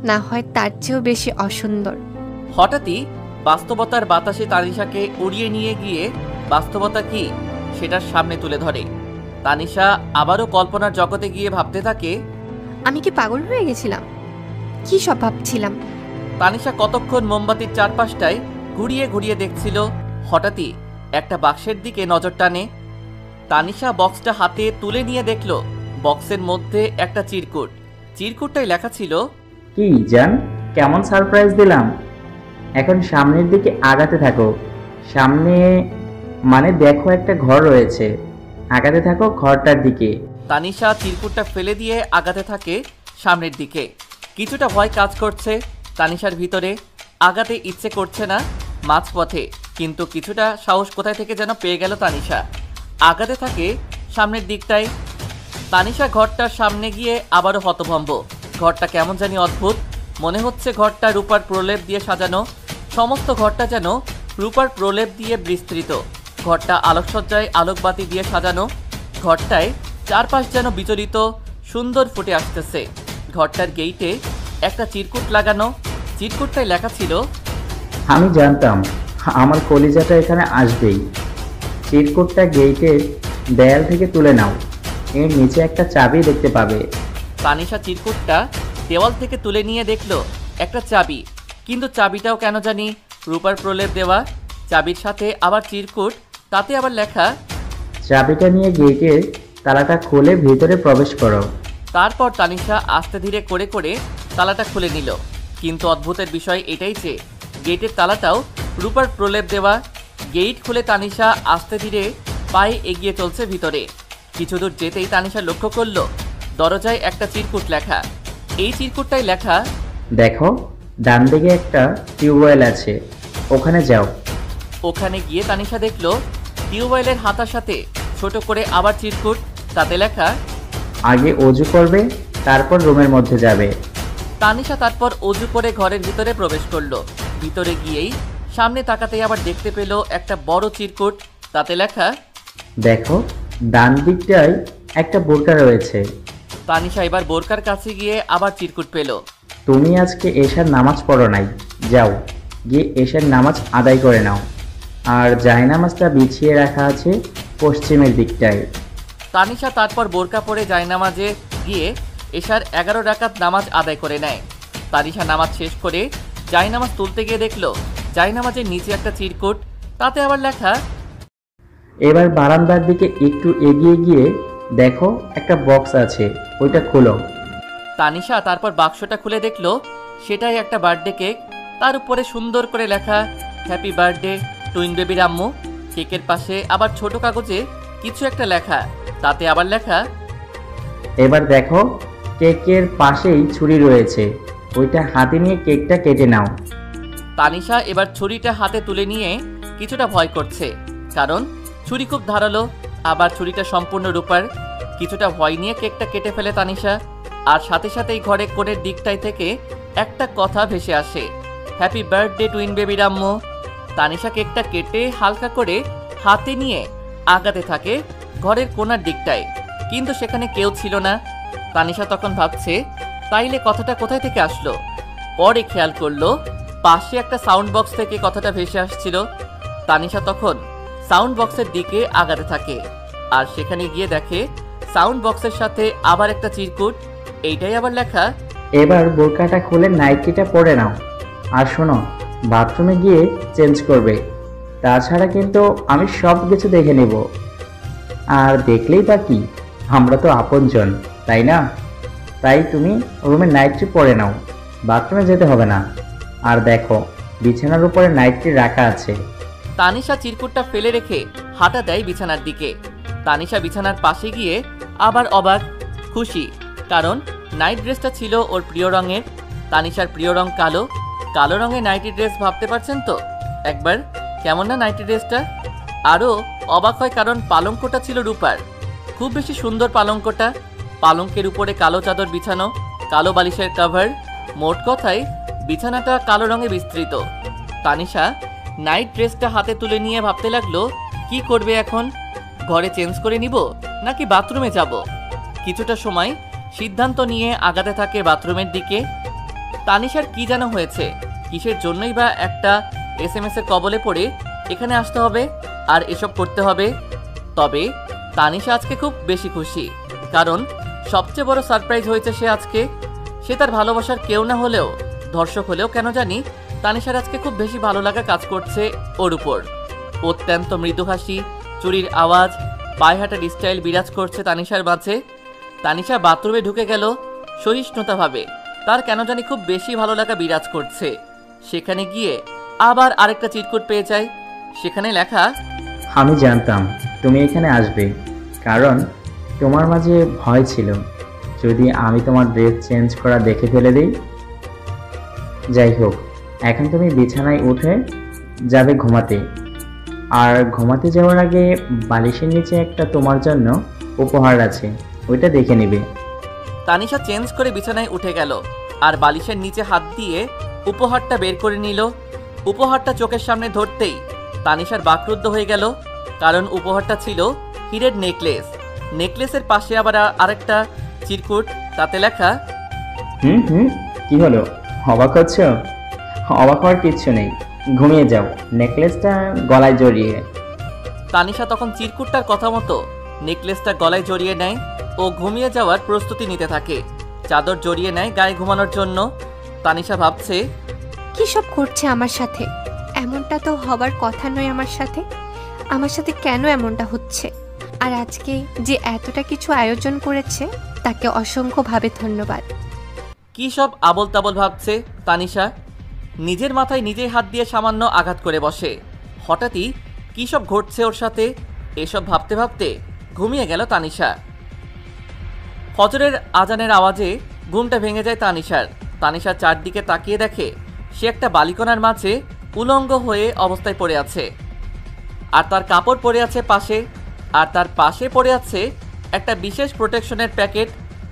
না হয় তার চেয়েও বেশি অসুন্দর। হঠাৎই বাস্তবতার বাতাসে তানিশাকে উড়িয়ে নিয়ে গিয়ে বাস্তবতা কি সেটার সামনে তুলে ধরে। তানিশা আবারও কল্পনার জগতে গিয়ে ভাবতে থাকে, আমি কি পাগল হয়ে গেছিলাম? কি সব ভাবছিলাম? তানিশা কতক্ষণ মোমবাতির চারপাশটায় ঘুরিয়ে ঘুরিয়ে দেখছিল। হঠাৎই একটা বাক্সের দিকে নজর টানে। তানিশা বক্সটা হাতে তুলে নিয়ে দেখল বক্সের মধ্যে একটা চিরকুটটায় লেখা ছিল, কি জান, কেমন সারপ্রাইজ দিলাম। এখন সামনের দিকে আগাতে থাকো। সামনে মানে দেখো একটা ঘর রয়েছে, আগাতে থাকো ঘরটার দিকে। তানিশা চিরকুটটা ফেলে দিয়ে আগাতে থাকে সামনের দিকে। কিছুটা ভয় কাজ করছে তানিশার ভিতরে। আগাতে ইচ্ছে করছে না মাঝপথে, কিন্তু কিছুটা সাহস কোথায় থেকে যেন পেয়ে গেল তানিশা। আগাতে থাকে সামনের দিকটায়। তানিশা ঘরটার সামনে গিয়ে আবারও হতভম্ব। ঘরটা কেমন জানি অদ্ভুত। মনে হচ্ছে ঘরটা রূপার প্রলেপ দিয়ে সাজানো। সমস্ত ঘরটা যেন রূপার প্রলেপ দিয়ে বিস্তৃত। ঘরটা আলোকসজ্জায় আলোকবাতি দিয়ে সাজানো। ঘরটায় চারপাশ যেন বিচলিত সুন্দর ফুটে আসতেছে। ঘরটার গেইটে একটা চিরকুট লাগানো। চিরকুটটায় লেখা ছিল, আমি জানতাম আমার কলিজাটা এখানে আসবেই। চিরকুটটা গেইটের দেয়াল থেকে তুলে নাও, এর নিচে একটা চাবি দেখতে পাবে। তানিশা চিরকুটটা দেওয়াল থেকে তুলে নিয়ে দেখল একটা চাবি, কিন্তু চাবিটাও কেন জানি রূপার প্রলেপ দেওয়া। চাবির সাথে আবার চিরকুট, তাতে আবার লেখা, চাবিটা নিয়ে গেটের তালাটা খুলে ভিতরে প্রবেশ করো। তারপর তানিশা আস্তে ধীরে করে করে তালাটা খুলে নিল। কিন্তু অদ্ভুতের বিষয় এটাই যে গেটের তালাটাও রূপার প্রলেপ দেওয়া। গেট খুলে তানিশা আস্তে ধীরে পায়ে এগিয়ে চলছে ভিতরে। কিছু দূর যেতেই তানিশা লক্ষ্য করলো দরজায় একটা চিরকুট লেখা। এই চিরকুটটাই লেখা, দেখো ডান দিকে একটা টিউবওয়েল আছে, ওখানে যাও। ওখানে গিয়ে তানিশা দেখলো টিউবওয়েলের হাতার সাথে ছোট করে আবার চিরকুট, তাতে লেখা, আগে অজু করবে তারপর রুমের মধ্যে যাবে। তানিশা তারপর অজু করে ঘরের ভিতরে প্রবেশ করলো। ভিতরে গিয়েই সামনে তাকাতেই আবার দেখতে পেল একটা বড় চিরকুট, তাতে লেখা, দেখো ডান দিকটায় একটা বোরকা রয়েছে। তানিশা এবার বোরকার কাছে গিয়ে আবার চিরকুট পেল। তুমি আজকে এশার নামাজ পড়ো নাই, যাও গিয়ে এশার নামাজ আদায় করে নাও। আর জায়নামাজটা বিছিয়ে রাখা আছে পশ্চিমের দিকটায়। তানিশা তারপর বোরকা পরে জায়নামাজে গিয়ে এশার 11 রাকাত নামাজ আদায় করে নেয়। তানিশা নামাজ শেষ করে জায়নামাজ তুলতে গিয়ে দেখলো জায়নামাজের নিচে একটা চিরকুট, তাতে আবার লেখা, এবার বারান্দার দিকে একটু এগিয়ে গিয়ে দেখো একটা বক্স আছে, ওইটা খোলো। তানিশা তারপর বাক্সটা খুলে দেখলো সেটাই একটা বার্থডে কেক। তার উপরে সুন্দর করে লেখা হ্যাপি বার্থডে টুইন বেবির আম্মু। কেকের পাশে আবার ছোট কাগজে কিছু একটা লেখা, তাতে আবার লেখা, এবার দেখো কেকের পাশেই ছুরি রয়েছে, ওইটা হাতে নিয়ে কেকটা কেটে নাও। তানিশা এবার ছুরিটা হাতে তুলে নিয়ে কিছুটা ভয় করছে, কারণ ছুরি খুব ধারালো, আবার ছুরিটা সম্পূর্ণ রূপার। কিছুটা ভয় নিয়ে কেকটা কেটে ফেলে তানিশা। আর সাথে সাথেই ঘরে কোণের দিকটায় থেকে একটা কথা ভেসে আসে, হ্যাপি বার্থডে টুইন বেবির আম্মু। তানিশা কেকটা কেটে হালকা করে হাতে নিয়ে আগাতে থাকে ঘরের কোণার দিকটায়, কিন্তু সেখানে কেউ ছিল না। তানিশা তখন ভাবছে তাইলে কথাটা কোথায় থেকে আসলো। পরে খেয়াল করলো পাশে একটা সাউন্ড বক্স থেকে কথাটা ভেসে আসছিল। তানিশা তখন সাউন্ড বক্সের দিকে আগাতে থাকে, আর সেখানে গিয়ে দেখে সাউন্ড বক্সের সাথে আবার একটা চিরকুট। এইটাই আবার লেখা, এবার বোরকাটা খুলে নাইটিটা পরে নাও, আর শোনো বাথরুমে গিয়ে চেঞ্জ করবে। তাছাড়া কিন্তু আমি সব কিছু দেখে নেব। আর দেখলেই বা কি, আমরা তো আপনজন, তাই না? তাই তুমি রুমে নাইটটি পরে নাও, বাথরুমে যেতে হবে না। আর দেখো বিছানার উপরে নাইটটি রাখা আছে। তানিশা চিরকুটটা ফেলে রেখে হাঁটা দেয় বিছানার দিকে। তানিশা বিছানার পাশে গিয়ে আবার অবাক, খুশি, কারণ নাইট ড্রেসটা ছিল ওর প্রিয় রঙের। তানিশার প্রিয় রং কালো, কালো রঙের নাইটি ড্রেস, ভাবতে পারছেন তো একবার কেমন না নাইটি ড্রেসটা। আরও অবাক হয় কারণ পালঙ্কটা ছিল রূপার, খুব বেশি সুন্দর পালঙ্কটা। পালঙ্কের উপরে কালো চাদর বিছানো, কালো বালিশের কভার, মোট কথায় বিছানাটা কালো রঙে বিস্তৃত। তানিশা নাইট ড্রেসটা হাতে তুলে নিয়ে ভাবতে লাগলো কি করবে এখন, ঘরে চেঞ্জ করে নিব নাকি বাথরুমে যাব। কিছুটা সময় সিদ্ধান্ত নিয়ে আগাতে থাকে বাথরুমের দিকে। তানিশার কি যেন হয়েছে, কিসের জন্যই বা একটা SMS এর কবলে পড়ে এখানে আসতে হবে আর এসব করতে হবে। তবে তানিশা আজকে খুব বেশি খুশি, কারণ সবচেয়ে বড় সারপ্রাইজ হয়েছে সে আজকে। সে তার ভালোবাসার কেউ না হলেও, দর্শক হলেও কেন জানি তানিশার আজকে খুব বেশি ভালো লাগা কাজ করছে ওর উপর। অত্যন্ত মৃদু হাসি, চুরির আওয়াজ, পায়ে হাঁটার স্টাইল বিরাজ করছে তানিশার মাঝে। তানিশা বাথরুমে ঢুকে গেল সহিষ্ণুতাভাবে, তার কেন জানি খুব বেশি ভালো লাগা বিরাজ করছে। সেখানে গিয়ে আবার আরেকটা চিরকুট পেয়ে যায়, সেখানে লেখা, আমি জানতাম তুমি এখানে আসবে, কারণ তোমার মাঝে ভয় ছিল যদি আমি তোমার ড্রেস চেঞ্জ করা দেখে ফেলে দিই। যাই হোক, এখন তুমি বিছানায় উঠে যাবে ঘুমাতে, আর ঘুমাতে যাওয়ার আগে বালিশের নিচে একটা তোমার জন্য উপহার আছে, ওইটা দেখে নেবে। তানিশা চেঞ্জ করে বিছানায় উঠে গেল আর বালিশের নিচে হাত দিয়ে উপহারটা বের করে নিল। উপহারটা চোখের সামনে ধরতেই তানিশার বাকরুদ্ধ হয়ে গেল, কারণ উপহারটা ছিল হীরের নেকলেস। নেকলেসের পাশে আবার আরেকটা চিরকুট, তাতে লেখা, কি হলো, অবাক হচ্ছ? অবাক হওয়ার কিচ্ছু নেই, ঘুমিয়ে যাও, নেকলেসটা গলায় জড়িয়ে। তানিশা তখন চিরকুটটার কথা মতো নেকলেসটা গলায় জড়িয়ে নেয় ও ঘুমিয়ে যাওয়ার প্রস্তুতি নিতে থাকে। চাদর জড়িয়ে নেয় গায়ে ঘুমানোর জন্য। তানিশা ভাবছে কি সব করছে আমার সাথে, এমনটা তো হবার কথা নয় আমার সাথে। আমার সাথে কেন এমনটা হচ্ছে? আর আজকে যে এতটা কিছু আয়োজন করেছে তাকে অসংখ্যভাবে ধন্যবাদ। কি সব আবল তাবল ভাবছে তানিশা, নিজের মাথায় নিজেই হাত দিয়ে সামান্য আঘাত করে বসে। হঠাৎই কি সব ঘটছে ওর সাথে, এসব ভাবতে ভাবতে ঘুমিয়ে গেল তানিশা। ফজরের আজানের আওয়াজে ঘুমটা ভেঙে যায় তানিশার। তানিশার চারদিকে তাকিয়ে দেখে সে একটা বালিকণার মাঝে উলঙ্গ হয়ে অবস্থায় পড়ে আছে, আর তার কাপড় পরে আছে পাশে, আর তার পাশে পড়ে আছে একটা বিশেষ প্রোটেকশনের প্যাকেট,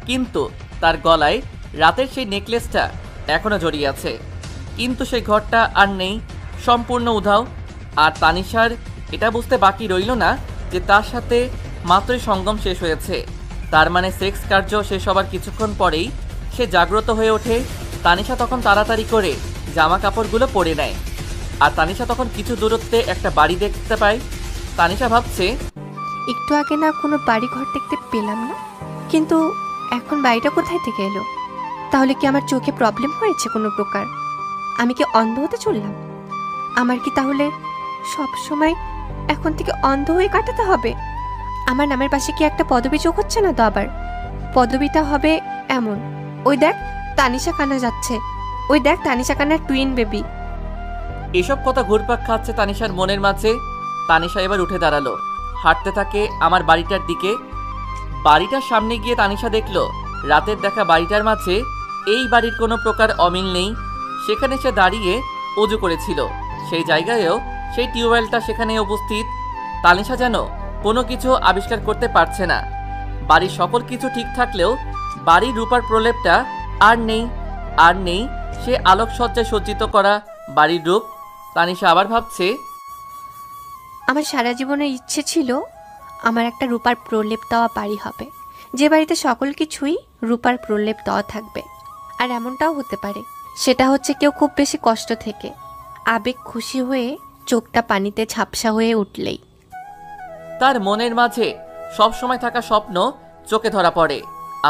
কিন্তু তার গলায় রাতের সেই নেকলেসটা এখনো জড়িয়ে আছে। কিন্তু সেই ঘরটা আর নেই, সম্পূর্ণ উধাও। আর তানিশার এটা বুঝতে বাকি রইল না যে তার সাথে মাত্রই সঙ্গম শেষ হয়েছে, তার মানে সেক্স কার্য শেষ হবার কিছুক্ষণ পরেই সে জাগ্রত হয়ে ওঠে। তানিশা তখন তাড়াতাড়ি করে জামা কাপড়গুলো পরে নেয়, আর তানিশা তখন কিছু দূরত্বে একটা বাড়ি দেখতে পায়। তানিশা ভাবছে একটু আগে না কোনো বাড়ি ঘর দেখতে পেলাম না, কিন্তু এখন বাড়িটা কোথায় থেকে এলো? তাহলে কি আমার চোখে প্রবলেম হয়েছে কোনো প্রকার? আমি কি অন্ধ হতে চললাম? আমার কি তাহলে সব সময় এখন থেকে অন্ধ হয়ে কাটাতে হবে? আমার নামের পাশে কি একটা পদবি যোগ হচ্ছে না তো আবার? পদবিটা হবে এমন, ওই দেখ তানিশা কান্না যাচ্ছে, ওই দেখ তানিশা কান্নার টুইন বেবি। এসব কথা ঘুরপাক খাচ্ছে তানিশার মনের মাঝে। তানিশা এবার উঠে দাঁড়ালো, হাঁটতে থাকে আমার বাড়িটার দিকে। বাড়িটার সামনে গিয়ে তানিশা দেখলো রাতের দেখা বাড়িটার মাঝে এই বাড়ির কোনো প্রকার অমিল নেই। সেখানে সে দাঁড়িয়ে অজু করেছিল, সেই জায়গায়ও সেই টিউবওয়েলটা সেখানে উপস্থিত। তানিশা যেন কোনো কিছু আবিষ্কার করতে পারছে না। বাড়ির সকল কিছু ঠিক থাকলেও বাড়ির রূপার প্রলেপটা আর নেই সে আলোকসজ্জায় সজ্জিত করা বাড়ির রূপ। তানিশা আবার ভাবছে, আমার সারা জীবনের ইচ্ছে ছিল আমার একটা রূপার প্রলেপ দেওয়া বাড়ি হবে, যে বাড়িতে সকল কিছুই রূপার প্রলেপ দেওয়া থাকবে। আর এমনটাও হতে পারে, সেটা হচ্ছে কেউ খুব বেশি কষ্ট থেকে আবেগ খুশি হয়ে চোখটা পানিতে ঝাপসা হয়ে উঠলেই। তার মনের মাঝে সবসময় থাকা স্বপ্ন চোখে ধরা পড়ে।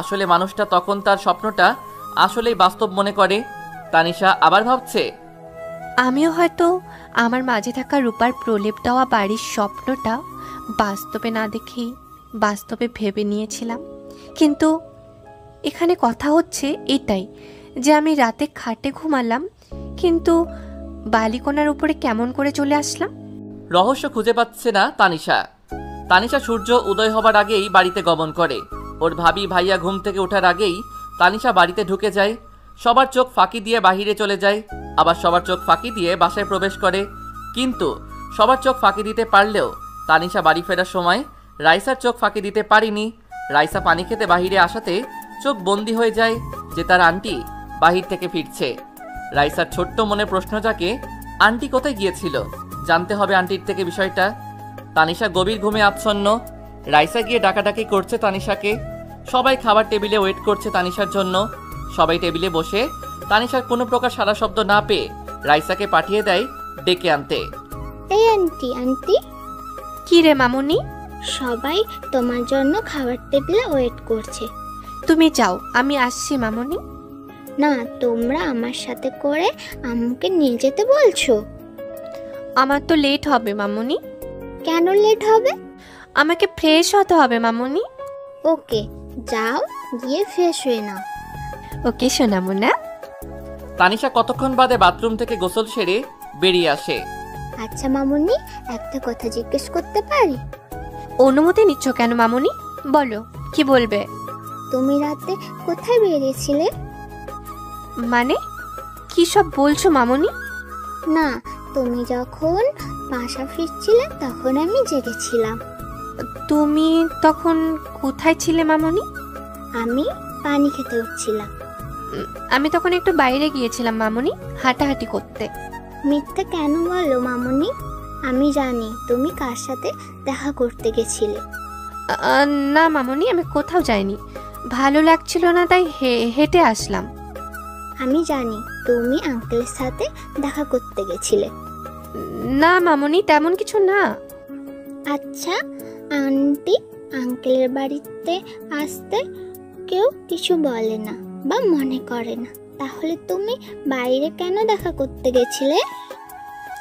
আসলে মানুষটা তখন তার স্বপ্নটা আসলেই বাস্তব মনে করে। তানিশা আবার ভাবছে, আমিও হয়তো আমার মাঝে থাকা রূপার প্রলেপ দেওয়া বাড়ির স্বপ্নটা বাস্তবে না দেখেই বাস্তবে ভেবে নিয়েছিলাম। কিন্তু এখানে কথা হচ্ছে এটাই যে আমি রাতে খাটে ঘুমালাম, কিন্তু বালিকোনার উপরে কেমন করে চলে আসলাম। রহস্য খুঁজে পাচ্ছে না তানিশা সূর্য উদয় হবার আগেই বাড়িতে গমন করে। ওর ভাবি ভাইয়া ঘুম থেকে ওঠার আগেই তানিশা বাড়িতে ঢুকে যায়। সবার চোখ ফাঁকি দিয়ে বাহিরে চলে যায়, আবার সবার চোখ ফাঁকি দিয়ে বাসায় প্রবেশ করে। কিন্তু সবার চোখ ফাঁকি দিতে পারলেও তানিশা বাড়ি ফেরার সময় রাইসার চোখ ফাঁকি দিতে পারিনি। রাইসা পানি খেতে বাহিরে আসাতে চোখ বন্দি হয়ে যায় যে তার আন্টি বাহির থেকে ফিরছে। রাইসার ছোট্ট মনে প্রশ্ন জাগে, আন্টি কোথায় গিয়েছিল? জানতে হবে আন্টির থেকে বিষয়টা। তানিশা গভীর ঘুমে আচ্ছন্ন। রাইসা গিয়ে ডাকাডাকি করছে তানিশাকে। সবাই খাবার টেবিলে ওয়েট করছে তানিশার জন্য। সবাই টেবিলে বসে তানিশার কোনো প্রকার সারা শব্দ না পেয়ে রাইসাকে পাঠিয়ে দেয় ডেকে আনতে। এই আন্টি কি রে মামুনি? সবাই তোমার জন্য খাবার টেবিলে ওয়েট করছে। তুমি যাও, আমি আসছি মামুনি। না, তোমরা আমার সাথে করে আম্মুকে নিয়ে যেতে বলছো? আমার তো লেট হবে মামুনি। কেন লেট হবে? আমাকে ফ্রেশ হতে হবে মামুনি। ওকে, যাও গিয়ে ফ্রেশ হয়ে নাও। ওকে সোনামুনা। তানিশা কতক্ষণ বাদে বাথরুম থেকে গোসল সেরে বেরিয়ে আসে। আচ্ছা মামুনি, একটা কথা জিজ্ঞেস করতে পারি? অনুমতি নিচ্ছ কেন মামুনি? বলো, কি বলবে? তুমি রাতে কোথায় বেরিয়েছিলে? মানে কি সব বলছো মামুনি? না, তুমি যখন বাসা ফিরছিলে তখন আমি জেগেছিলাম। তুমি তখন কোথায় ছিলে মামুনি? আমি পানি খেতে উঠছিলাম। আমি তখন একটু বাইরে গিয়েছিলাম মামুনি, হাঁটাহাঁটি করতে। মিথ্যা কেন বলো মামুনি? আমি জানি তুমি কার সাথে দেখা করতে গেছিলে। না মামুনি, আমি কোথাও যাইনি, ভালো লাগছিল না তাই হেঁটে আসলাম। আমি জানি তুমি আঙ্কেলের সাথে দেখা করতে গেছিলে। না মামুনি, তেমন কিছু না। আচ্ছা, আন্টি আঙ্কেলের বাড়িতে আসতে কেউ কিছু বলে না বা মনে করে না, তাহলে তুমি বাইরে কেন দেখা করতে গেছিলে?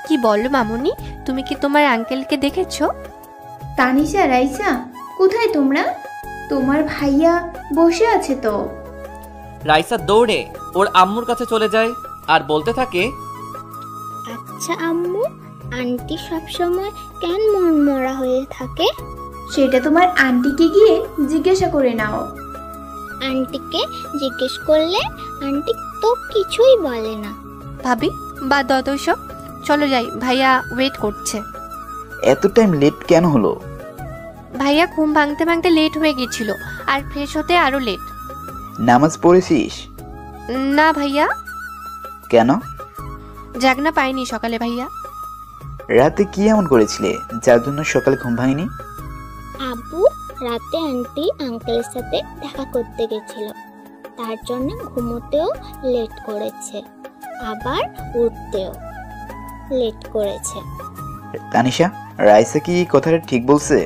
কি বলো মামুনি, তুমি কি তোমার আঙ্কেলকে দেখেছো? তানিশা, রাইসা, কোথায় তোমরা? তোমার ভাইয়া বসে আছে তো। রাইসা দৌড়ে ওর আম্মুর কাছে চলে যায় আর বলতে থাকে, আচ্ছা আম্মু, আন্টি সবসময় কেন মনমরা হয়ে থাকে? সেটা তোমার আন্টিকে গিয়ে জিজ্ঞাসা করে নাও। আন্টিকে জিজ্ঞেস করলে আন্টি তো কিছুই বলে না। ভাবি বা দত সব, চলো যাই, ভাইয়া ওয়েট করছে। এত টাইম লেট কেন হলো? ভাইয়া ঘুম ভাঙতে ভাঙতে লেট হয়ে গেছিল, আর ফ্রেশ হতে আরো লেট। নামাজ পড়েছিস? না ভাইয়া। কেন? জাগনা পাইনি সকালে ভাইয়া। রাতে কি এমন করেছিলে যার জন্য সকালে ঘুম ভাঙেনি? আব্বু রাতে আন্টি আঙ্কেলের সাথে দেখা করতে গেছিল, তার জন্য ঘুমোতেও লেট করেছে, আবার উঠতেও লেট করেছে। তানিশা, রাইসা কি কথাটা ঠিক বলছে?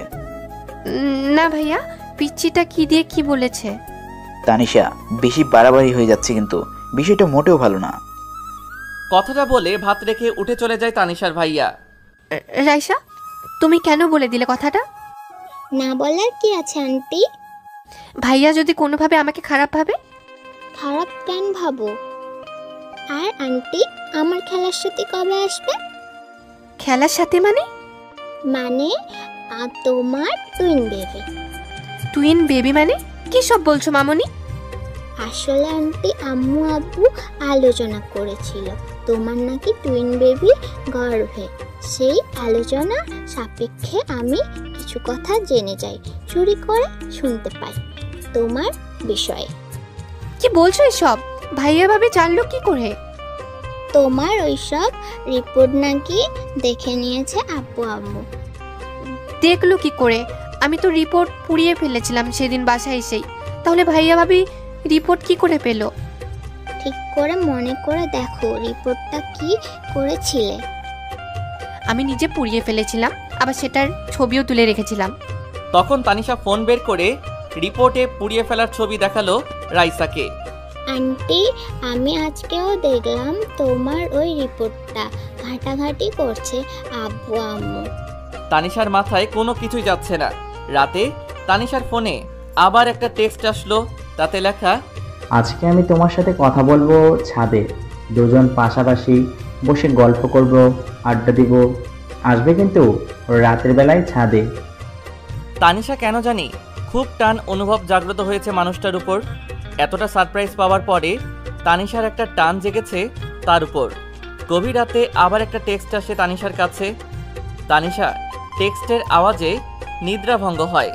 না ভাইয়া, পিচ্চিটা কি দিয়ে কি বলেছে? তানিশা, বেশি বাড়াবাড়ি হয়ে যাচ্ছে, কিন্তু বিষয়টা মোটেও ভালো না। কথাটা বলে ভাত রেখে উঠে চলে যায় তানিশার ভাইয়া। রাইসা, তুমি কেন বলে দিলে কথাটা? না বলার কি আছে আন্টি? ভাইয়া যদি কোনোভাবে আমাকে খারাপ ভাবে? খারাপ কেন ভাবো? আর আন্টি আমার খেলার সাথে কবে আসবে? খেলার সাথে মানে? মানে তোমার টুইন বেবি। টুইন বেবি মানে কি সব বলছো মামনি? আসলে আন্টি আম্মু আব্বু আলোচনা করেছিল তোমার নাকি টুইন বেবি গর্ভে। সেই আলোচনা সাপেক্ষে আমি কিছু কথা জেনে যাই, চুরি করে শুনতে পাই তোমার বিষয়ে। কি বলছো এসব? ভাইয়া ভাবি জানলো কি করে? তোমার ওইসব রিপোর্ট নাকি দেখে নিয়েছে আব্বু আম্মু। দেখলো কি করে? আমি তো রিপোর্ট পুড়িয়ে ফেলেছিলাম সেদিন বাসায় এসেই। তাহলে ভাইয়া ভাবি রিপোর্ট কি করে পেলো? ঠিক করে মনে করে দেখো রিপোর্টটা কি করেছিলে। আমি নিজে পুড়িয়ে ফেলেছিলাম, আবার সেটার ছবিও তুলে রেখেছিলাম। তখন তানিশা ফোন বের করে রিপোর্টে পুড়িয়ে ফেলার ছবি দেখালো রাইসাকে। আন্টি, আমি আজকেও দেখলাম তোমার ওই রিপোর্টটা ঘাটাঘাটি করছে আব্বু আম্মু। তানিশার মাথায় কোনো কিছুই যাচ্ছে না। রাতে তানিশার ফোনে আবার একটা টেক্সট আসলো, তাতে লেখা, আজকে আমি তোমার সাথে কথা বলবো ছাদে, দুজন পাশাপাশি বসে গল্প করব, আড্ডা দিব। আসবে কিন্তু রাতের বেলায় ছাদে। তানিশা কেন জানি খুব টান অনুভব জাগ্রত হয়েছে মানুষটার উপর। এতটা সারপ্রাইজ পাওয়ার পরে তানিশার একটা টান জেগেছে তার উপর। গভীর রাতে আবার একটা টেক্সট আসে তানিশার কাছে। তানিশা টেক্সটের আওয়াজে নিদ্রাভঙ্গ হয়।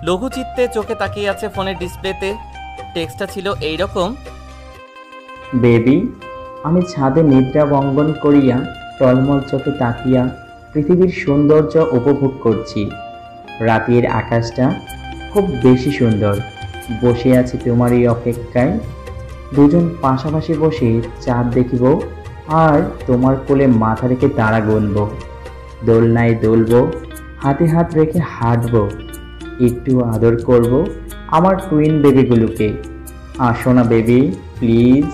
লঘুচিত্তে চোখে তাকিয়ে আছে ফোনের ডিসপ্লেতে। টেক্সটটা ছিল এইরকম, বেবি, আমি ছাদে নিদ্রা ভঙ্গন করিয়া টলমল চোখে তাকিয়া পৃথিবীর সৌন্দর্য উপভোগ করছি। রাতের আকাশটা খুব বেশি সুন্দর। বসে আছি তোমারই অপেক্ষায়, দুজন পাশাপাশি বসে চাঁদ দেখিব আর তোমার কোলে মাথা রেখে তারা গুনব। দোলনায় দুলব, হাতে হাত রেখে হাঁটব, একটু আদর করব আমার টুইন বেবিগুলোকে। আসো না বেবি, প্লিজ।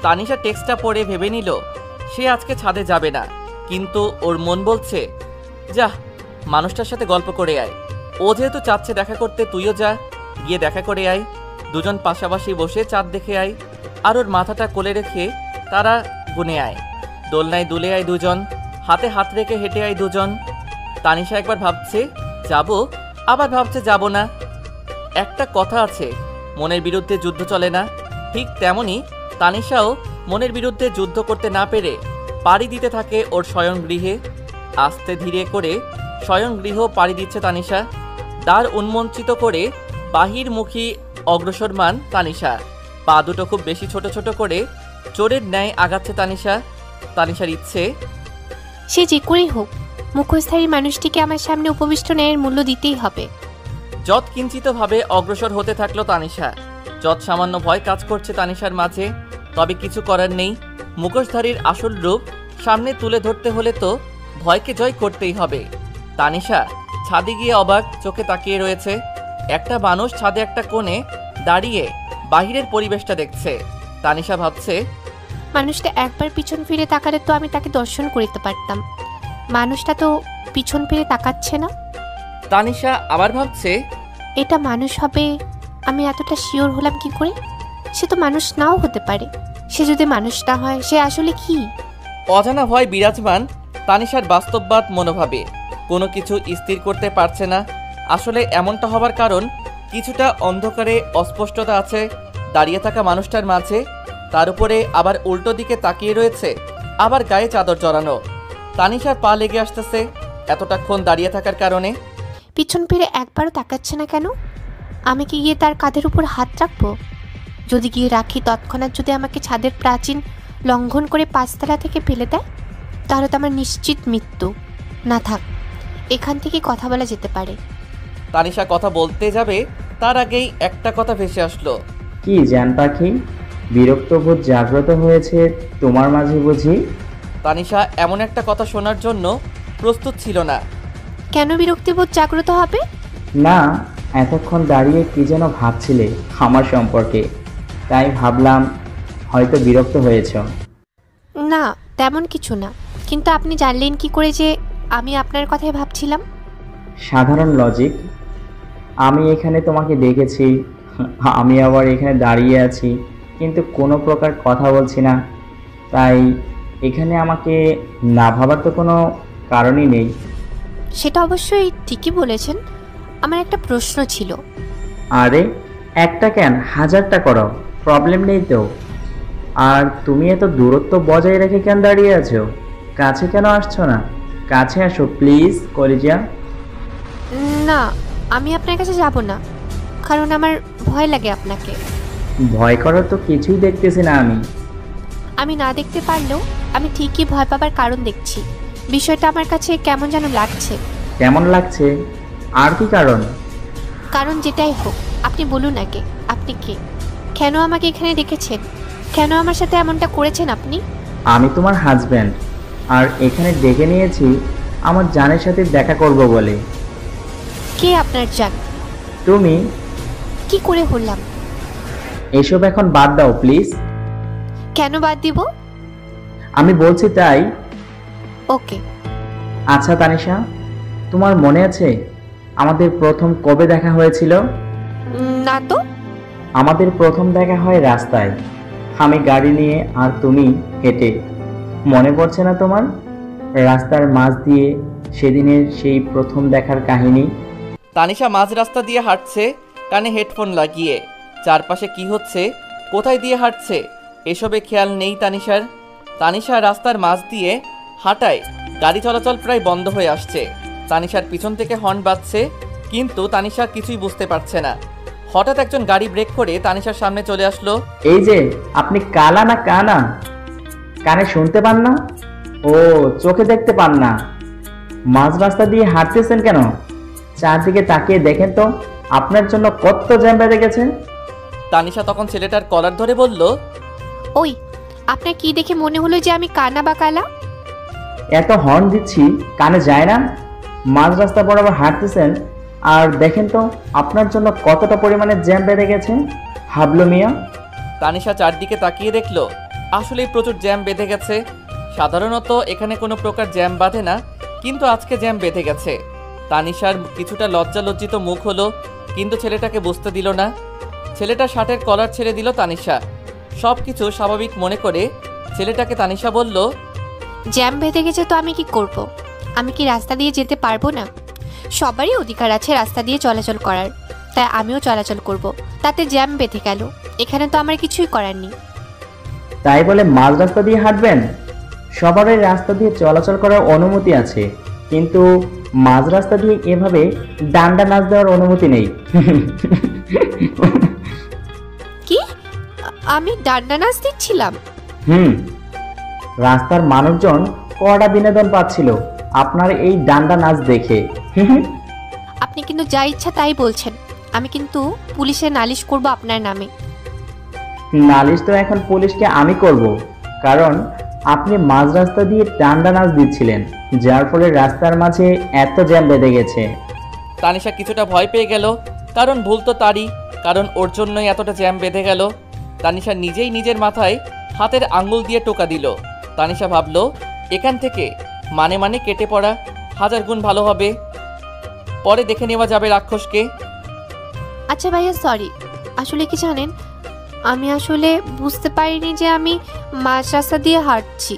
তানিশা টেক্সটটা পড়ে ভেবে নিল সে আজকে ছাদে যাবে না, কিন্তু ওর মন বলছে যা, মানুষটার সাথে গল্প করে আয়। ও যেহেতু চাচ্ছে দেখা করতে, তুইও যা, গিয়ে দেখা করে আয়। দুজন পাশাপাশি বসে চাঁদ দেখে আয়, আর ওর মাথাটা কোলে রেখে তারা গুনে আয়। দোলনায় দুলে আয় দুজন, হাতে হাত রেখে হেঁটে আয় দুজন। তানিশা একবার ভাবছে যাব, আবার ভাবছে যাব না। একটা কথা আছে, মনের বিরুদ্ধে যুদ্ধ চলে না। ঠিক তেমনি তানিশাও মনের বিরুদ্ধে যুদ্ধ করতে না পেরে পাড়ি দিতে থাকে ওর শয়নগৃহে। আস্তে ধীরে করে শয়নগৃহ পাড়ি দিচ্ছে তানিশা। দ্বার উন্মোচিত করে বাহিরমুখী অগ্রসরমান তানিশা। পা দুটো খুব বেশি ছোট ছোট করে চোরের ন্যায় আগাচ্ছে তানিশা। তানিশার ইচ্ছে সে যে করেই হোক মুখোশধারী মানুষটিকে আমার সামনে উপবিষ্ট ন্যায়ের মূল্য দিতেই হবে। যৎ কিঞ্চিতভাবে অগ্রসর হতে থাকলো তানিশা। যৎ সামান্য ভয় কাজ করছে তানিশার মাঝে, তবে কিছু করার নেই। মুখোশধারীর আসল রূপ সামনে তুলে ধরতে হলে তো ভয়কে জয় করতেই হবে। তানিশা ছাদে গিয়ে অবাক চোখে তাকিয়ে রয়েছে। একটা মানুষ ছাদে একটা কোণে দাঁড়িয়ে বাহিরের পরিবেশটা দেখছে। তানিশা ভাবছে, মানুষটা একবার পিছন ফিরে তাকালে তো আমি তাকে দর্শন করিতে পারতাম। মানুষটা তো পিছন ফিরে তাকাচ্ছে না। তানিশা আবার ভাবছে, এটা মানুষ হবে আমি এতটা শিওর হলাম কি করে? সে তো মানুষ নাও হতে পারে। সে যদি মানুষ না হয়, সে আসলে কি? অজানা ভয় বিরাজমান তানিশার বাস্তববাদ মনোভাবে। কোনো কিছু স্থির করতে পারছে না। আসলে এমনটা হবার কারণ কিছুটা অন্ধকারে অস্পষ্টতা আছে দাঁড়িয়ে থাকা মানুষটার মাঝে। তার উপরে আবার উল্টো দিকে তাকিয়ে রয়েছে, আবার গায়ে চাদর জড়ানো। তানিশার পা লেগে আসতেছে এতটাক্ষণ দাঁড়িয়ে থাকার কারণে। পিছন ফিরে একবারও তাকাচ্ছে না কেন? আমি কি গিয়ে তার কাঁধের উপর হাত রাখবো? যদি গিয়ে রাখি, তৎক্ষণাৎ যদি আমাকে ছাদের প্রাচীন লঙ্ঘন করে 5 তলা থেকে ফেলে দেয়, তাহলে তো আমার নিশ্চিত মৃত্যু। না থাক, এখান থেকে কথা বলা যেতে পারে। তানিশা কথা বলতে যাবে তার আগেই একটা কথা ভেসে আসলো। কি জান পাখি, বিরক্তবোধ জাগ্রত হয়েছে তোমার মাঝে বুঝি? তানিশা এমন একটা কথা শোনার জন্য প্রস্তুত ছিল না। কেন বিরক্তিবোধ জাগ্রত হবে? না, এতক্ষণ দাঁড়িয়ে কি যেন ভাবছিলে আমার সম্পর্কে, তাই ভাবলাম হয়তো বিরক্ত হয়েছ। না, তেমন কিছু না। কিন্তু আপনি জানলেন কি করে যে আমি আপনার কথাই ভাবছিলাম? সাধারণ লজিক। আমি এখানে তোমাকে দেখেছি, আমি আবার এখানে দাঁড়িয়ে আছি, কিন্তু কোনো প্রকার কথা বলছি না। তাই এখানে আমাকে না ভাবার তো কোনো কারণই নেই। সেটা অবশ্যই ঠিকই বলেছেন। আমার একটা প্রশ্ন ছিল। আরে একটা কেন, 1000টা করো, প্রবলেম নেই তো। আর তুমি এত দূরত্ব বজায় রেখে কেন দাঁড়িয়ে আছো? কাছে কেন আসছো না? কাছে আসো প্লিজ কলিজা। না, আমি আপনার কাছে যাব না, কারণ আমার ভয় লাগে আপনাকে। ভয় করার তো কিছুই দেখতেছি না আমি। আমি না দেখতে পারলেও আমি ঠিকই ভয় পাবার কারণ দেখছি। বিষয়টা আমার কাছে কেমন যেন লাগছে। কেমন লাগছে? আর কি কারণ? কারণ যেটাই হোক, আপনি বলুন আগে, আপনি কে? কেন আমাকে এখানে রেখেছেন? কেন আমার সাথে এমনটা করেছেন আপনি? আমি তোমার হাজব্যান্ড, আর এখানে ডেকে নিয়েছি আমার জানের সাথে দেখা করব বলে। কে আপনার জান? তুমি। কি করে হলাম? এসব এখন বাদ দাও প্লিজ। কেন বাদ দিব? আমি বলছি তাই। ওকে। আচ্ছা তানিশা, তোমার মনে আছে আমাদের প্রথম কবে দেখা হয়েছিল? না তো। আমাদের প্রথম দেখা হয় রাস্তায়, আমি গাড়ি নিয়ে আর তুমি হেঁটে। মনে পড়ছে না তোমার? রাস্তার মাঝ দিয়ে সেদিনের সেই প্রথম দেখার কাহিনী। তানিশা মাঝ রাস্তা দিয়ে হাঁটছে, কানে হেডফোন লাগিয়ে। চারপাশে কি হচ্ছে, কোথায় দিয়ে হাঁটছে, এসবে খেয়াল নেই তানিশার। তানিশা রাস্তার মাঝ দিয়ে হাঁটায় গাড়ি চলাচল প্রায় বন্ধ হয়ে আসছে। তানিশার পিছন থেকে হর্ন বাজছে, কিন্তু তানিশা কিছুই বুঝতে পারছে না। হঠাৎ একজন গাড়ি ব্রেক করে তানিশার সামনে চলে আসলো। এই যে, আপনি কালা না কানা? কানে শুনতে পান না? ও, চোখে দেখতে পান না? মাঝ রাস্তা দিয়ে হাঁটতেছেন কেন? চারদিকে তাকিয়ে দেখেন তো, আপনার জন্য কত জ্যাম বেঁধে গেছে। তানিশা তখন ছেলেটার কলার ধরে বলল, ওই, আপনার কি দেখে মনে হলো যে আমি কানা বা কালা? এত হর্ন দিচ্ছি, কানে যায় না? মাঝ রাস্তা বরাবর হাঁটতেছেন, আর দেখেন তো আপনার জন্য কতটা পরিমাণে জ্যাম বেঁধে গেছে। হাবলো মিয়া। তানিশা চারদিকে তাকিয়ে দেখলো আসলেই প্রচুর জ্যাম বেঁধে গেছে। সাধারণত এখানে কোনো প্রকার জ্যাম বাঁধে না, কিন্তু আজকে জ্যাম বেঁধে গেছে। তানিশার কিছুটা লজ্জিত মুখ হলো, কিন্তু ছেলেটাকে বুঝতে দিল না। ছেলেটা শার্টের কলার ছেড়ে দিল তানিশা। সব কিছু স্বাভাবিক মনে করে ছেলেটাকে তানিশা বলল, জ্যাম বেঁধে গেছে তো আমি কি করব? আমি কি রাস্তা দিয়ে যেতে পারবো না? সবারই অধিকার আছে রাস্তা দিয়ে চলাচল করার, তাই আমিও চলাচল করব। তাতে জ্যাম বেঁধে গেল, এখানে তো আমার কিছুই করার নেই। তাই বলে মাঝ রাস্তা দিয়ে হাঁটবেন? সবারই রাস্তা দিয়ে চলাচল করার অনুমতি আছে, কিন্তু মাঝ রাস্তা দিয়ে এভাবে ডান্ডা নাচ দেওয়ার অনুমতি নেই। কি? আমি ডান্ডা নাচ দিচ্ছিলাম? রাস্তার মানুষজন কড়া বিনোদন পাচ্ছিল আপনার এই ডান্ডা নাচ দেখে। আপনি কিন্তু যা ইচ্ছা তাই বলছেন। আমি কিন্তু পুলিশে নালিশ করব আপনার নামে। নালিশ তো এখন পুলিশকে আমি করব, কারণ আপনি মাঝ রাস্তা দিয়ে ডান্ডা নাচ দিচ্ছিলেন, যার ফলে রাস্তার মাঝে এত জ্যাম বেঁধে গেছে। তানিশা কিছুটা ভয় পেয়ে গেল, কারণ ভুল তো তারই, কারণ ওর জন্যই এতটা জ্যাম বেঁধে গেল। তানিশা নিজেই নিজের মাথায় হাতের আঙ্গুল দিয়ে টোকা দিল। তানিশা ভাবলো, এখান থেকে মানে কেটে পড়া 1000 গুণ ভালো হবে, পরে দেখে নেওয়া যাবে রাক্ষসকে। আচ্ছা ভাইয়া, সরি। আসলে কি জানেন, আমি আসলে বুঝতে পারিনি যে আমি মাঝ রাস্তা দিয়ে হাঁটছি।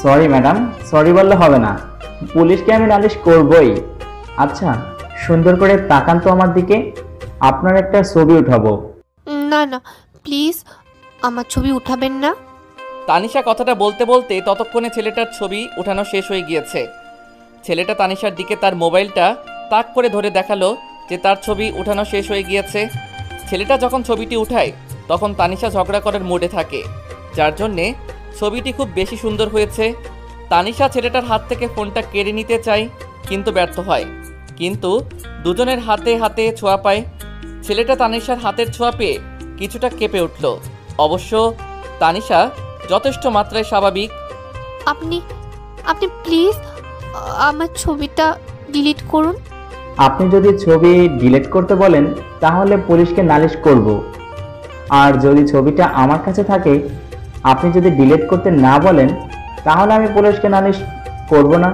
সরি ম্যাডাম, সরি বললে হবে না, পুলিশকে আমি নালিশ করবই। আচ্ছা, সুন্দর করে তাকান তো আমার দিকে, আপনার একটা ছবি উঠাবো। না না, প্লিজ আমার ছবি উঠাবেন না। তানিশা কথাটা বলতে বলতে ততক্ষণে ছেলেটার ছবি উঠানো শেষ হয়ে গিয়েছে। ছেলেটা তানিশার দিকে তার মোবাইলটা তাক করে ধরে দেখালো যে তার ছবি উঠানো শেষ হয়ে গিয়েছে। ছেলেটা যখন ছবিটি উঠায় তখন তানিশা ঝগড়া করার মুডে থাকে, যার জন্যে ছবিটি খুব বেশি সুন্দর হয়েছে। তানিশা ছেলেটার হাত থেকে ফোনটা কেড়ে নিতে চায়, কিন্তু ব্যর্থ হয়। কিন্তু দুজনের হাতে হাতে ছোঁয়া পায়। ছেলেটা তানিশার হাতের ছোঁয়া পেয়ে কিছুটা কেঁপে উঠল। অবশ্য তানিশা যথেষ্ট মাত্রায় স্বাভাবিক। আপনি আপনি প্লিজ আমার ছবিটা ডিলিট করুন। আপনি যদি ছবি ডিলিট করতে বলেন তাহলে পুলিশকে নালিশ করব, আর যদি ছবিটা আমার কাছে থাকে, আপনি যদি ডিলিট করতে না বলেন তাহলে আমি পুলিশকে নালিশ করব না।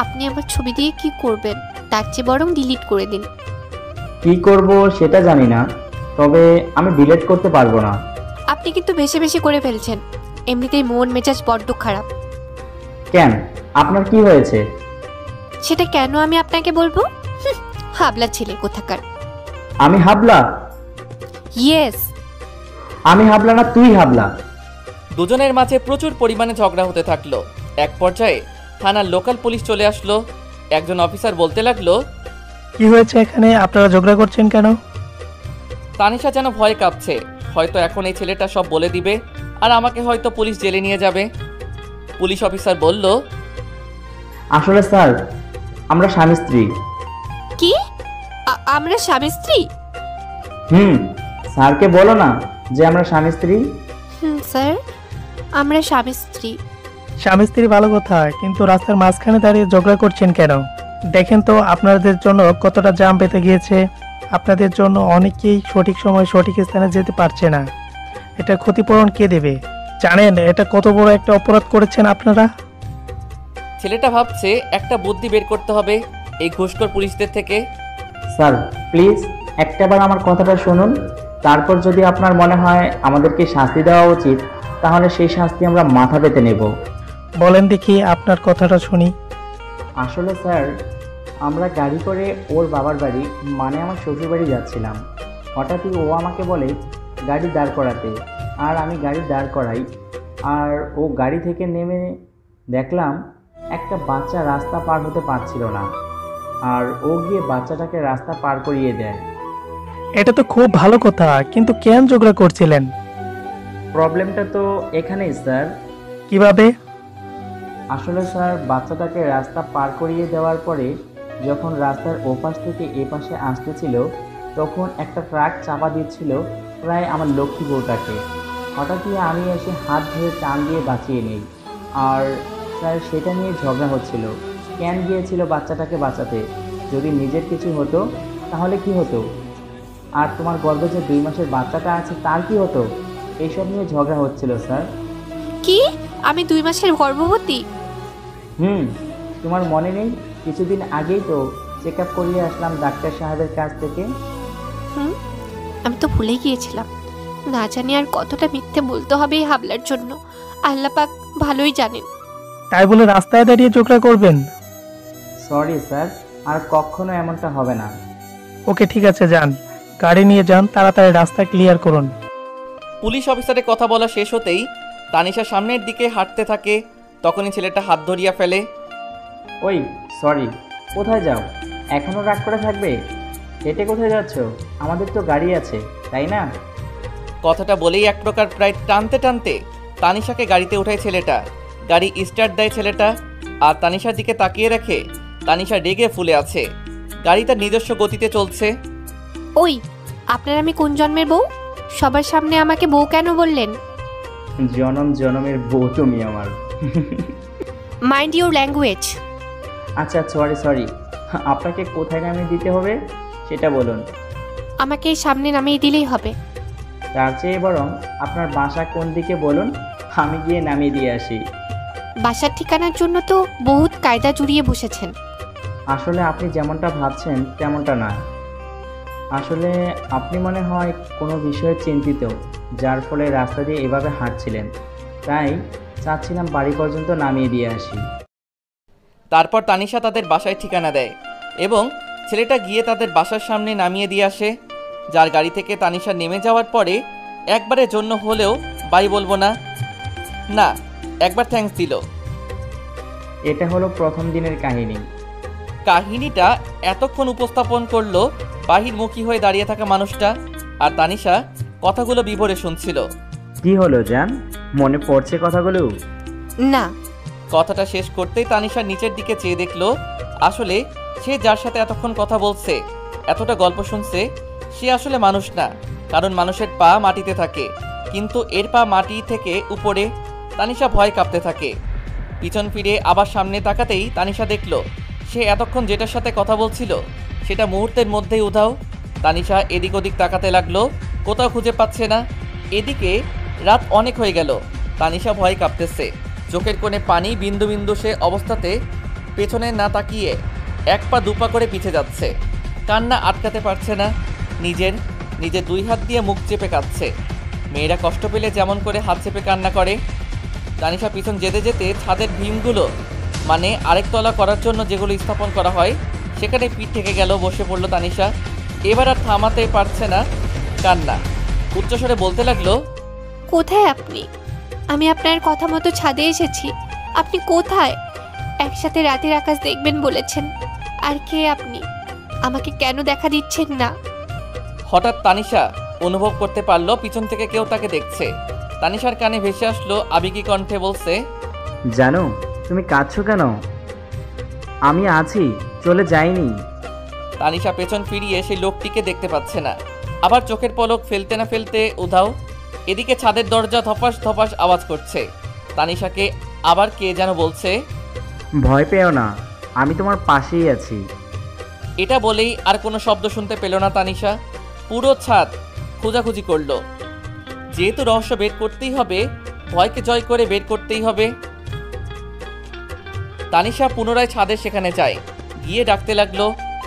আপনি আমার ছবি দিয়ে কি করবেন? তার চেয়ে বরং ডিলিট করে দিন। কি করব সেটা জানি না, তবে আমি ডিলিট করতে পারবো না। আপনি কিন্তু বেশি বেশি করে ফেলছেন, এমনিতেই মন মেজাজ বড্ড খারাপ। কেন, আপনার কি হয়েছে? সেটা কেন আমি আপনাকে বলবো? হাবলা ছেলে কোথাকার। আমি হাবলা? ইয়েস। আমি হাবলা না তুই হাবলা? দুজনের মাঝে প্রচুর পরিমাণে ঝগড়া হতে থাকলো। এক পর্যায়ে থানার লোকাল পুলিশ চলে আসলো। একজন অফিসার বলতে লাগলো, কি হয়েছে এখানে? আপনারা ঝগড়া করছেন কেন? তানিশা যেন ভয় কাঁপছে। হয়তো এখন এই ছেলেটা সব বলে দিবে আর আমাকে হয়তো পুলিশ জেলে নিয়ে যাবে। পুলিশ অফিসার বলল, আসলে স্যার আমরা স্বামী স্ত্রী। কি? আমরা স্বামী স্ত্রী? স্যারকে বলো না যে আমরা স্বামী স্ত্রী। স্যার, আমরা স্বামী স্ত্রী। স্বামী স্ত্রী ভালো কথা, কিন্তু রাস্তার মাঝখানে দাঁড়িয়ে ঝগড়া করছেন কেন? দেখেন তো আপনাদের জন্য কতটা জ্যাম পেতে গিয়েছে। আপনাদের জন্য অনেকেই সঠিক সময় সঠিক স্থানে যেতে পারছে না। এটা ক্ষতিপূরণ কে দেবে? জানেন এটা কত বড় একটা অপরাধ করেছেন আপনারা? ছেলেটা ভাবছে একটা বুদ্ধি বের করতে হবে এই ঘুষখোর পুলিশদের থেকে। স্যার প্লিজ একটাবার আমার কথাটা শুনুন, তারপর যদি আপনার মনে হয় আমাদেরকে শাস্তি দেওয়া উচিত তাহলে সেই শাস্তি আমরা মাথা পেতে নেব। বলেন দেখি আপনার কথাটা শুনি। আসলে স্যার আমরা গাড়ি করে ওর বাবার বাড়ি মানে আমার শ্বশুর বাড়ি যাচ্ছিলাম। হঠাৎই ও আমাকে বলে গাড়ি দাঁড় করাতে, আর আমি গাড়ি দাঁড় করাই। আর ও গাড়ি থেকে নেমে দেখলাম একটা বাচ্চা রাস্তা পার হতে পারছিল না, আর ও গিয়ে বাচ্চাটাকে রাস্তা পার করিয়ে দেয়। এটা তো খুব ভালো কথা, কিন্তু কেন ঝগড়া করছিলেন? প্রবলেমটা তো এখানেই স্যার। কিভাবে? আসলে স্যার বাচ্চাটাকে রাস্তা পার করিয়ে দেওয়ার পরে যখন রাস্তার ওপাশ থেকে এ পাশে আসতেছিল তখন একটা ট্রাক চাপা দিচ্ছিল প্রায় আমার লক্ষ্মী বউটাকে। হঠাৎই আমি এসে হাত ধরে টান দিয়ে বাঁচিয়ে নিই। আর স্যার সেটা নিয়ে ঝগড়া হচ্ছিল, কেন গিয়েছিল বাচ্চাটাকে বাঁচাতে, যদি নিজের কিছু হতো তাহলে কি হতো, আর তোমার গর্ভে যে 2 মাসের বাচ্চাটা আছে তার কি হতো, এইসব নিয়ে ঝগড়া হচ্ছিল স্যার। কি? আমি 2 মাসের গর্ভবতী? তোমার মনে নেই? কিছুদিন আগেই তো চেক আপ করিয়ে আসলাম ডাক্তার সাহেবের কাছ থেকে। আমি তো ভুলে গিয়েছিলাম। না জানি আর কতটা মিথ্যে বলতে হবে এই হাবলার জন্য, আল্লাহ পাক ভালোই জানেন। তাই বলে রাস্তায় দাঁড়িয়ে ঝগড়া করবেন? সরি স্যার, আর কখনো এমনটা হবে না। ওকে ঠিক আছে, যান, গাড়ি নিয়ে যান, তাড়াতাড়ি রাস্তা ক্লিয়ার করুন। পুলিশ অফিসারের কথা বলা শেষ হতেই তানিশা সামনের দিকে হাঁটতে থাকে। তখনই ছেলেটা হাত ধরিয়া ফেলে। ওই সরি, কোথায় যাও? এখনো রাগ করে থাকবে? হেঁটে কোথায় যাচ্ছ? আমাদের তো গাড়ি আছে, তাই না? কথাটা বলেই এক প্রকার প্রায় টানতে টানতে তানিশাকে গাড়িতে উঠায় ছেলেটা। গাড়ি স্টার্ট দেয় ছেলেটা, আর তানিশার দিকে তাকিয়ে রেখে তানিশা রেগে ফুলে আছে। গাড়ি তার নিজস্ব গতিতে চলছে। ওই, আপনার আমি কোন জন্মের বউ? সবার সামনে আমাকে বউ কেন বললেন? জনম জনমের বউ তুমি আমার। Mind your language. আচ্ছা সরি, আপনাকে কোথায় নামিয়ে দিতে হবে সেটা বলুন। আমাকে সামনে নামিয়ে দিলেই হবে। তার চেয়ে বরং আপনার বাসা কোন দিকে বলুন, আমি গিয়ে নামিয়ে দিয়ে আসি। বাসার ঠিকানার জন্য তো বহুত কায়দা জুড়িয়ে বসেছেন। আসলে আপনি যেমনটা ভাবছেন তেমনটা না। আসলে আপনি মনে হয় কোনো বিষয়ে চিন্তিত, যার ফলে রাস্তা দিয়ে এভাবে হাঁটছিলেন, তাই চাচ্ছিলাম বাড়ি পর্যন্ত নামিয়ে দিয়ে আসি। তারপর তানিশা তাদের বাসায় ঠিকানা দেয় এবং ছেলেটা গিয়ে তাদের বাসার সামনে নামিয়ে দিয়ে আসে। যার গাড়ি থেকে তানিশা নেমে যাওয়ার পরে একবারের জন্য হলেও বাই বলবো না, একবার থ্যাঙ্কস দিল। এটা হলো প্রথম দিনের কাহিনী। কাহিনীটা এতক্ষণ উপস্থাপন করলো বাহিরমুখী হয়ে দাঁড়িয়ে থাকা মানুষটা, আর তানিশা কথাগুলো বিভোরে শুনছিল। কি হলো জান, মনে পড়ছে কথাগুলো? না। কথাটা শেষ করতেই তানিশা নিচের দিকে চেয়ে দেখলো আসলে সে যার সাথে এতক্ষণ কথা বলছে, এতটা গল্প শুনছে, সে আসলে মানুষ না। কারণ মানুষের পা মাটিতে থাকে, কিন্তু এর পা মাটি থেকে উপরে। তানিশা ভয় কাঁপতে থাকে। পিছন ফিরে আবার সামনে তাকাতেই তানিশা দেখলো সে এতক্ষণ যেটার সাথে কথা বলছিল সেটা মুহূর্তের মধ্যেই উধাও। তানিশা এদিক ওদিক তাকাতে লাগলো, কোথাও খুঁজে পাচ্ছে না। এদিকে রাত অনেক হয়ে গেল। তানিশা ভয় কাঁপতেছে, চোখের কোণে পানি বিন্দু বিন্দু সে অবস্থাতে পেছনে না তাকিয়ে 1 পা 2 পা করে পিছে যাচ্ছে। কান্না আটকাতে পারছে না, নিজের 2 হাত দিয়ে মুখ চেপে কাঁদছে। মেয়েরা কষ্ট পেলে যেমন করে হাত চেপে কান্না করে। তানিশা পিছন যেতে যেতে ছাদের ভীমগুলো মানে আরেক তলা করার জন্য যেগুলো স্থাপন করা হয় সেখানে পিঠ থেকে গেল। বসে পড়লো তানিশা। এবার আর থামাতে পারছে না কান্না। উচ্চস্বরে বলতে লাগলো, কোথায় আপনি? আমি আপনার কথা মতো ছাদে এসেছি, আপনি কোথায়? একসাথে রাতের আকাশ দেখবেন বলেছেন, আর কে আপনি? আমাকে কেন দেখা দিচ্ছেন না? হঠাৎ তানিশা অনুভব করতে পারলো পিছন থেকে কেউ তাকে দেখছে। তানিশার কানে ভেসে আসলো আবেগী কণ্ঠে বলছে, জানো তুমি কাঁদছো কেন? আমি আছি, চলে যাইনি। তানিশা পেছন ফিরিয়ে সেই লোকটিকে দেখতে পাচ্ছে না। আবার চোখের পলক ফেলতে না ফেলতে উধাও। এদিকে ছাদের দরজা ধপাস ধপাস আওয়াজ করছে। তানিশাকে আবার কে যেন বলছে, ভয় পেও না, আমি তোমার পাশেই আছি। এটা বলেই আর কোনো শব্দ শুনতে পেল না তানিশা। পুরো ছাদ খোঁজাখুঁজি করলো। যেহেতু রহস্য বের করতেই হবে, ভয়কে জয় করে বের করতেই হবে। তানিশা পুনরায় ছাদে সেখানে যায়। গিয়ে ডাকতে লাগলো,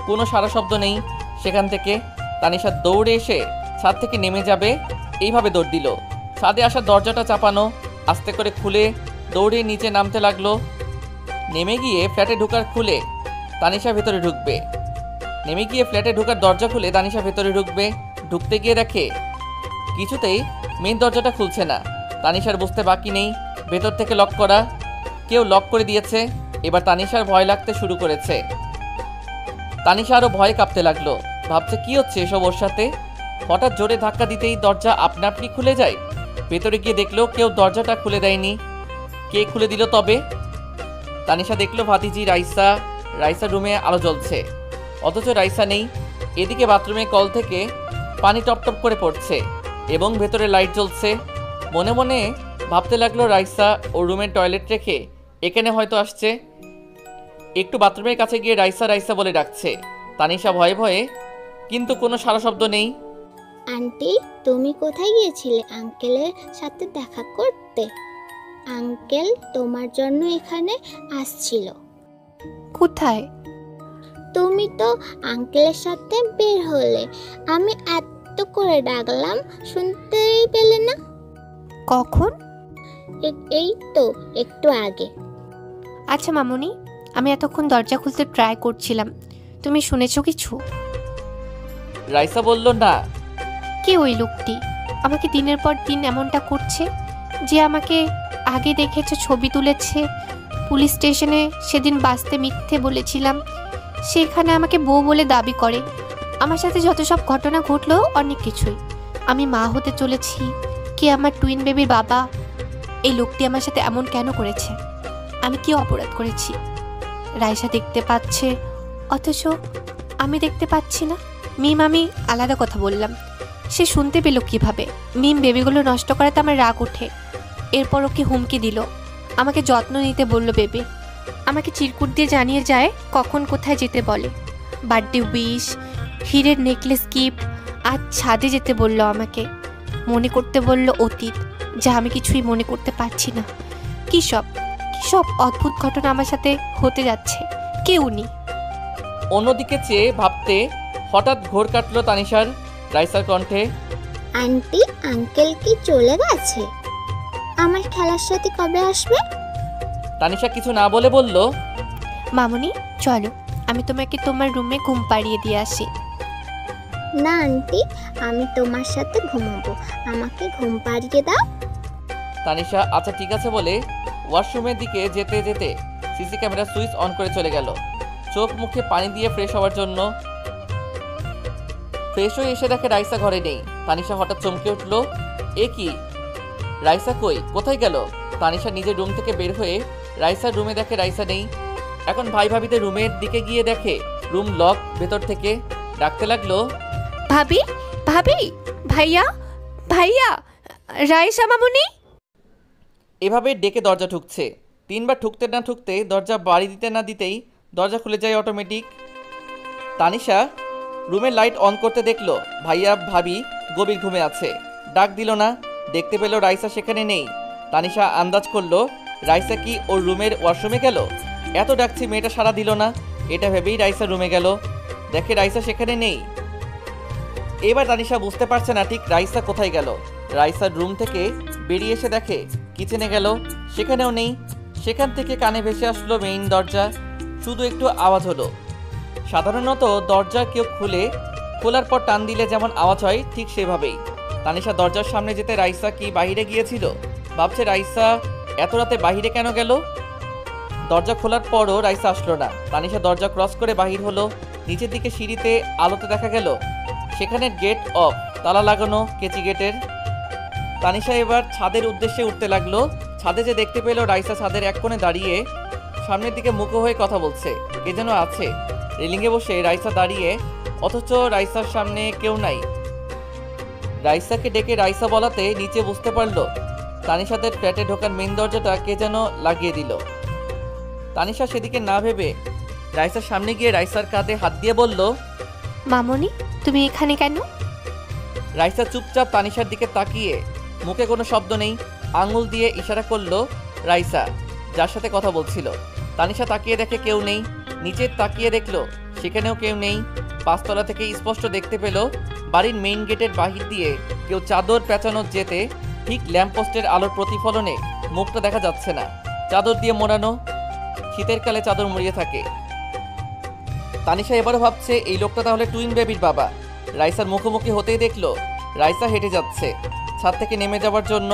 কোনো সারা শব্দ নেই সেখান থেকে। তানিশা দৌড়ে এসে ছাদ থেকে নেমে যাবে এইভাবে দৌড় দিল। ছাদে আসার দরজাটা চাপানো, আস্তে করে খুলে দৌড়ে নিচে নামতে লাগলো। নেমে গিয়ে ফ্ল্যাটে ঢোকার খুলে তানিশা ভেতরে ঢুকবে। নেমে গিয়ে ফ্ল্যাটে ঢোকার দরজা খুলে তানিশা ভেতরে ঢুকবে। ঢুকতে গিয়ে দেখে কিছুতেই মেইন দরজাটা খুলছে না। তানিশার বুঝতে বাকি নেই ভেতর থেকে লক করা, কেউ লক করে দিয়েছে। এবার তানিশার ভয় লাগতে শুরু করেছে। তানিশা আরও ভয়ে কাঁপতে লাগলো। ভাবছে কি হচ্ছে এসব ওর সাথে। হঠাৎ জোরে ধাক্কা দিতেই দরজা আপনা আপনি খুলে যায়। ভেতরে গিয়ে দেখলো কেউ দরজাটা খুলে দেয়নি। কে খুলে দিল তবে? তানিশা দেখলো ভাতিজি রাইসার রুমে আলো জ্বলছে, অথচ রাইসা নেই। এদিকে বাথরুমে কল থেকে পানি টপটপ করে পড়ছে এবং ভেতরে লাইট জ্বলছে। মনে মনে ভাবতে লাগলো রাইসা ও রুমের টয়লেট রেখে এখানে হয়তো আসছে। একটু বাথরুমের কাছে গিয়ে রাইসা বলে ডাকছে। তানিশা ভয়ে ভয়ে, কিন্তু কোনো সারা শব্দ নেই। আন্টি, তুমি কোথায় গিয়েছিলে আঙ্কেলের সাথে দেখা করতে? আঙ্কেল তোমার জন্য এখানে আসছিল। কোথায়? তুমি তো আঙ্কেলের সাথে বের হলে, আমি এত করে ডাকলাম, শুনতেই পেলে না। কখন? এই তো একটু আগে। আচ্ছা মামুনি, আমি এতক্ষণ দরজা খুলতে ট্রাই করছিলাম, তুমি শুনেছো কিছু? রাইসা বলল, না। কে ওই লোকটি আমাকে দিনের পর দিন এমনটা করছে? যে আমাকে আগে দেখেছে, ছবি তুলেছে, পুলিশ স্টেশনে সেদিন বাসতে মিথ্যে বলেছিলাম, সেখানে আমাকে বউ বলে দাবি করে। আমার সাথে যত সব ঘটনা ঘটলো, অনেক কিছুই। আমি মা হতে চলেছি, কে আমার টুইন বেবির বাবা। এই লোকটি আমার সাথে এমন কেন করেছে? আমি কি অপরাধ করেছি? রাইসা দেখতে পাচ্ছে, অথচ আমি দেখতে পাচ্ছি না। মিম আমি আলাদা কথা বললাম, সে শুনতে পেল কিভাবে? মিম বেবিগুলো নষ্ট করাতে আমার রাগ ওঠে। এরপর ওকে হুমকি দিল, আমাকে যত্ন নিতে বলল বেবি। আমাকে চিরকুট দিয়ে জানিয়ে যায় কখন কোথায় যেতে বলে। বার্থডে উইশ, হীরের নেকলেস গিফট, আজ ছাদে যেতে বলল আমাকে। মনে করতে বলল অতীত, যা আমি কিছুই মনে করতে পারছি না। কী সব অদ্ভুত ঘটনা আমার সাথে হতে যাচ্ছে। কে উনি? অন্যদিকে চেয়ে ভাবতে হঠাৎ ঘোর কাটলো তানিশার। রাইসার কণ্ঠে, আন্টি, আঙ্কেল কি চলে গেছে? আমার খেলার সাথে কবে আসবে? তানিশা কিছু না বলে বলল, মামুনি চলো, আমি তোমাকে তোমার রুমে ঘুম পাড়িয়ে দিয়ে আসি। না আন্টি, আমি তোমার সাথে ঘুমাবো, আমাকে ঘুম পাড়িয়ে দাও। তানিশা আচ্ছা ঠিক আছে বলে ওয়াশরুমের দিকে যেতে যেতে সিসি ক্যামেরা সুইচ অন করে চলে গেল চোখ মুখে পানি দিয়ে ফ্রেশ হওয়ার জন্য। ফ্রেশ হয়ে এসে দেখে রাইসা ঘরে নেই। তানিশা হঠাৎ চমকে উঠল, এ কি, রাইসা কই, কোথায় গেল? তানিশা নিজের রুম থেকে বের হয়ে রাইসার রুমে দেখে রাইসা নেই। এখন ভাই ভাবিদের রুমের দিকে গিয়ে দেখে রুম লক ভেতর থেকে। ডাকতে লাগলো, ভাবি ভাবি, ভাইয়া ভাইয়া, রাইসা মামুনি। এভাবে ডেকে দরজা ঠুকছে। 3 বার ঠুকতে না ঠুকতে দরজা বাড়ি দিতে না দিতেই দরজা খুলে যায় অটোমেটিক। তানিশা রুমের লাইট অন করতে দেখলো ভাইয়া ভাবি গভীর ঘুমে আছে। ডাক দিল না, দেখতে পেল রাইসা সেখানে নেই। তানিশা আন্দাজ করলো রাইসা কি ওর রুমের ওয়াশরুমে গেল। এত ডাকছি মেয়েটা সাড়া দিল না, এটা ভেবেই রাইসা রুমে গেল। দেখে রাইসা সেখানে নেই। এবার তানিশা বুঝতে পারছে না ঠিক রাইসা কোথায় গেল। রাইসার রুম থেকে বেরিয়ে এসে দেখে কিচেনে গেল, সেখানেও নেই। সেখান থেকে কানে ভেসে আসলো মেইন দরজা, শুধু একটু আওয়াজ হলো। সাধারণত দরজা কেউ খোলার পর টান দিলে যেমন আওয়াজ হয় ঠিক সেভাবেই। তানিশা দরজার সামনে যেতে রাইসা কি বাইরে গিয়েছিল? ভাবছে রাইসা এত রাতে বাইরে কেন গেল? দরজা খোলার পরও রাইসা আসলো না। তানিশা দরজা ক্রস করে বাহির হলো। নিচের দিকে সিঁড়িতে আলোতে দেখা গেল সেখানে গেট অফ। তালা লাগানো কেচি গেটের। তানিশা এবার ছাদের উদ্দেশ্যে উঠতে লাগলো। ছাদে যে দেখতে পেল রাইসা ছাদের এক কোণে দাঁড়িয়ে সামনের দিকে মুখ হয়ে কথা বলছে, কে যেন আছে। রেলিংয়ে বসে রাইসা দাঁড়িয়ে, অথচ রাইসার সামনে কেউ নাই। রাইসাকে ডেকে রাইসা বলাতে নিচে বুঝতে পারলো তানিশাদের ফ্ল্যাটে ঢোকার মেন দরজাটা কে যেন লাগিয়ে দিল। তানিশা সেদিকে না ভেবে রাইসার সামনে গিয়ে রাইসার কাঁধে হাত দিয়ে বলল, মামনি তুমি এখানে কেন? রাইসা চুপচাপ তানিশার দিকে তাকিয়ে, মুখে কোনো শব্দ নেই, আঙুল দিয়ে ইশারা করলো রাইসা যার সাথে কথা বলছিল। তানিশা তাকিয়ে দেখে কেউ নেই। নিচে তাকিয়ে দেখলো সেখানেও কেউ নেই। 5 তলা থেকে স্পষ্ট দেখতে পেল বাড়ির মেইন গেটের বাহির দিয়ে কেউ চাদর পেঁচানো যেতে ঠিক ল্যাম্পপোস্টের আলোর প্রতিফলনে মুখটা দেখা যাচ্ছে না। চাদর দিয়ে মোড়ানো, শীতের কালে চাদর মুড়িয়ে থাকে। তানিশা এবারও ভাবছে এই লোকটা তাহলে টুইন বেবির বাবা। রাইসার মুখোমুখি হতেই দেখলো রাইসা হেঁটে যাচ্ছে ছাদ থেকে নেমে যাওয়ার জন্য।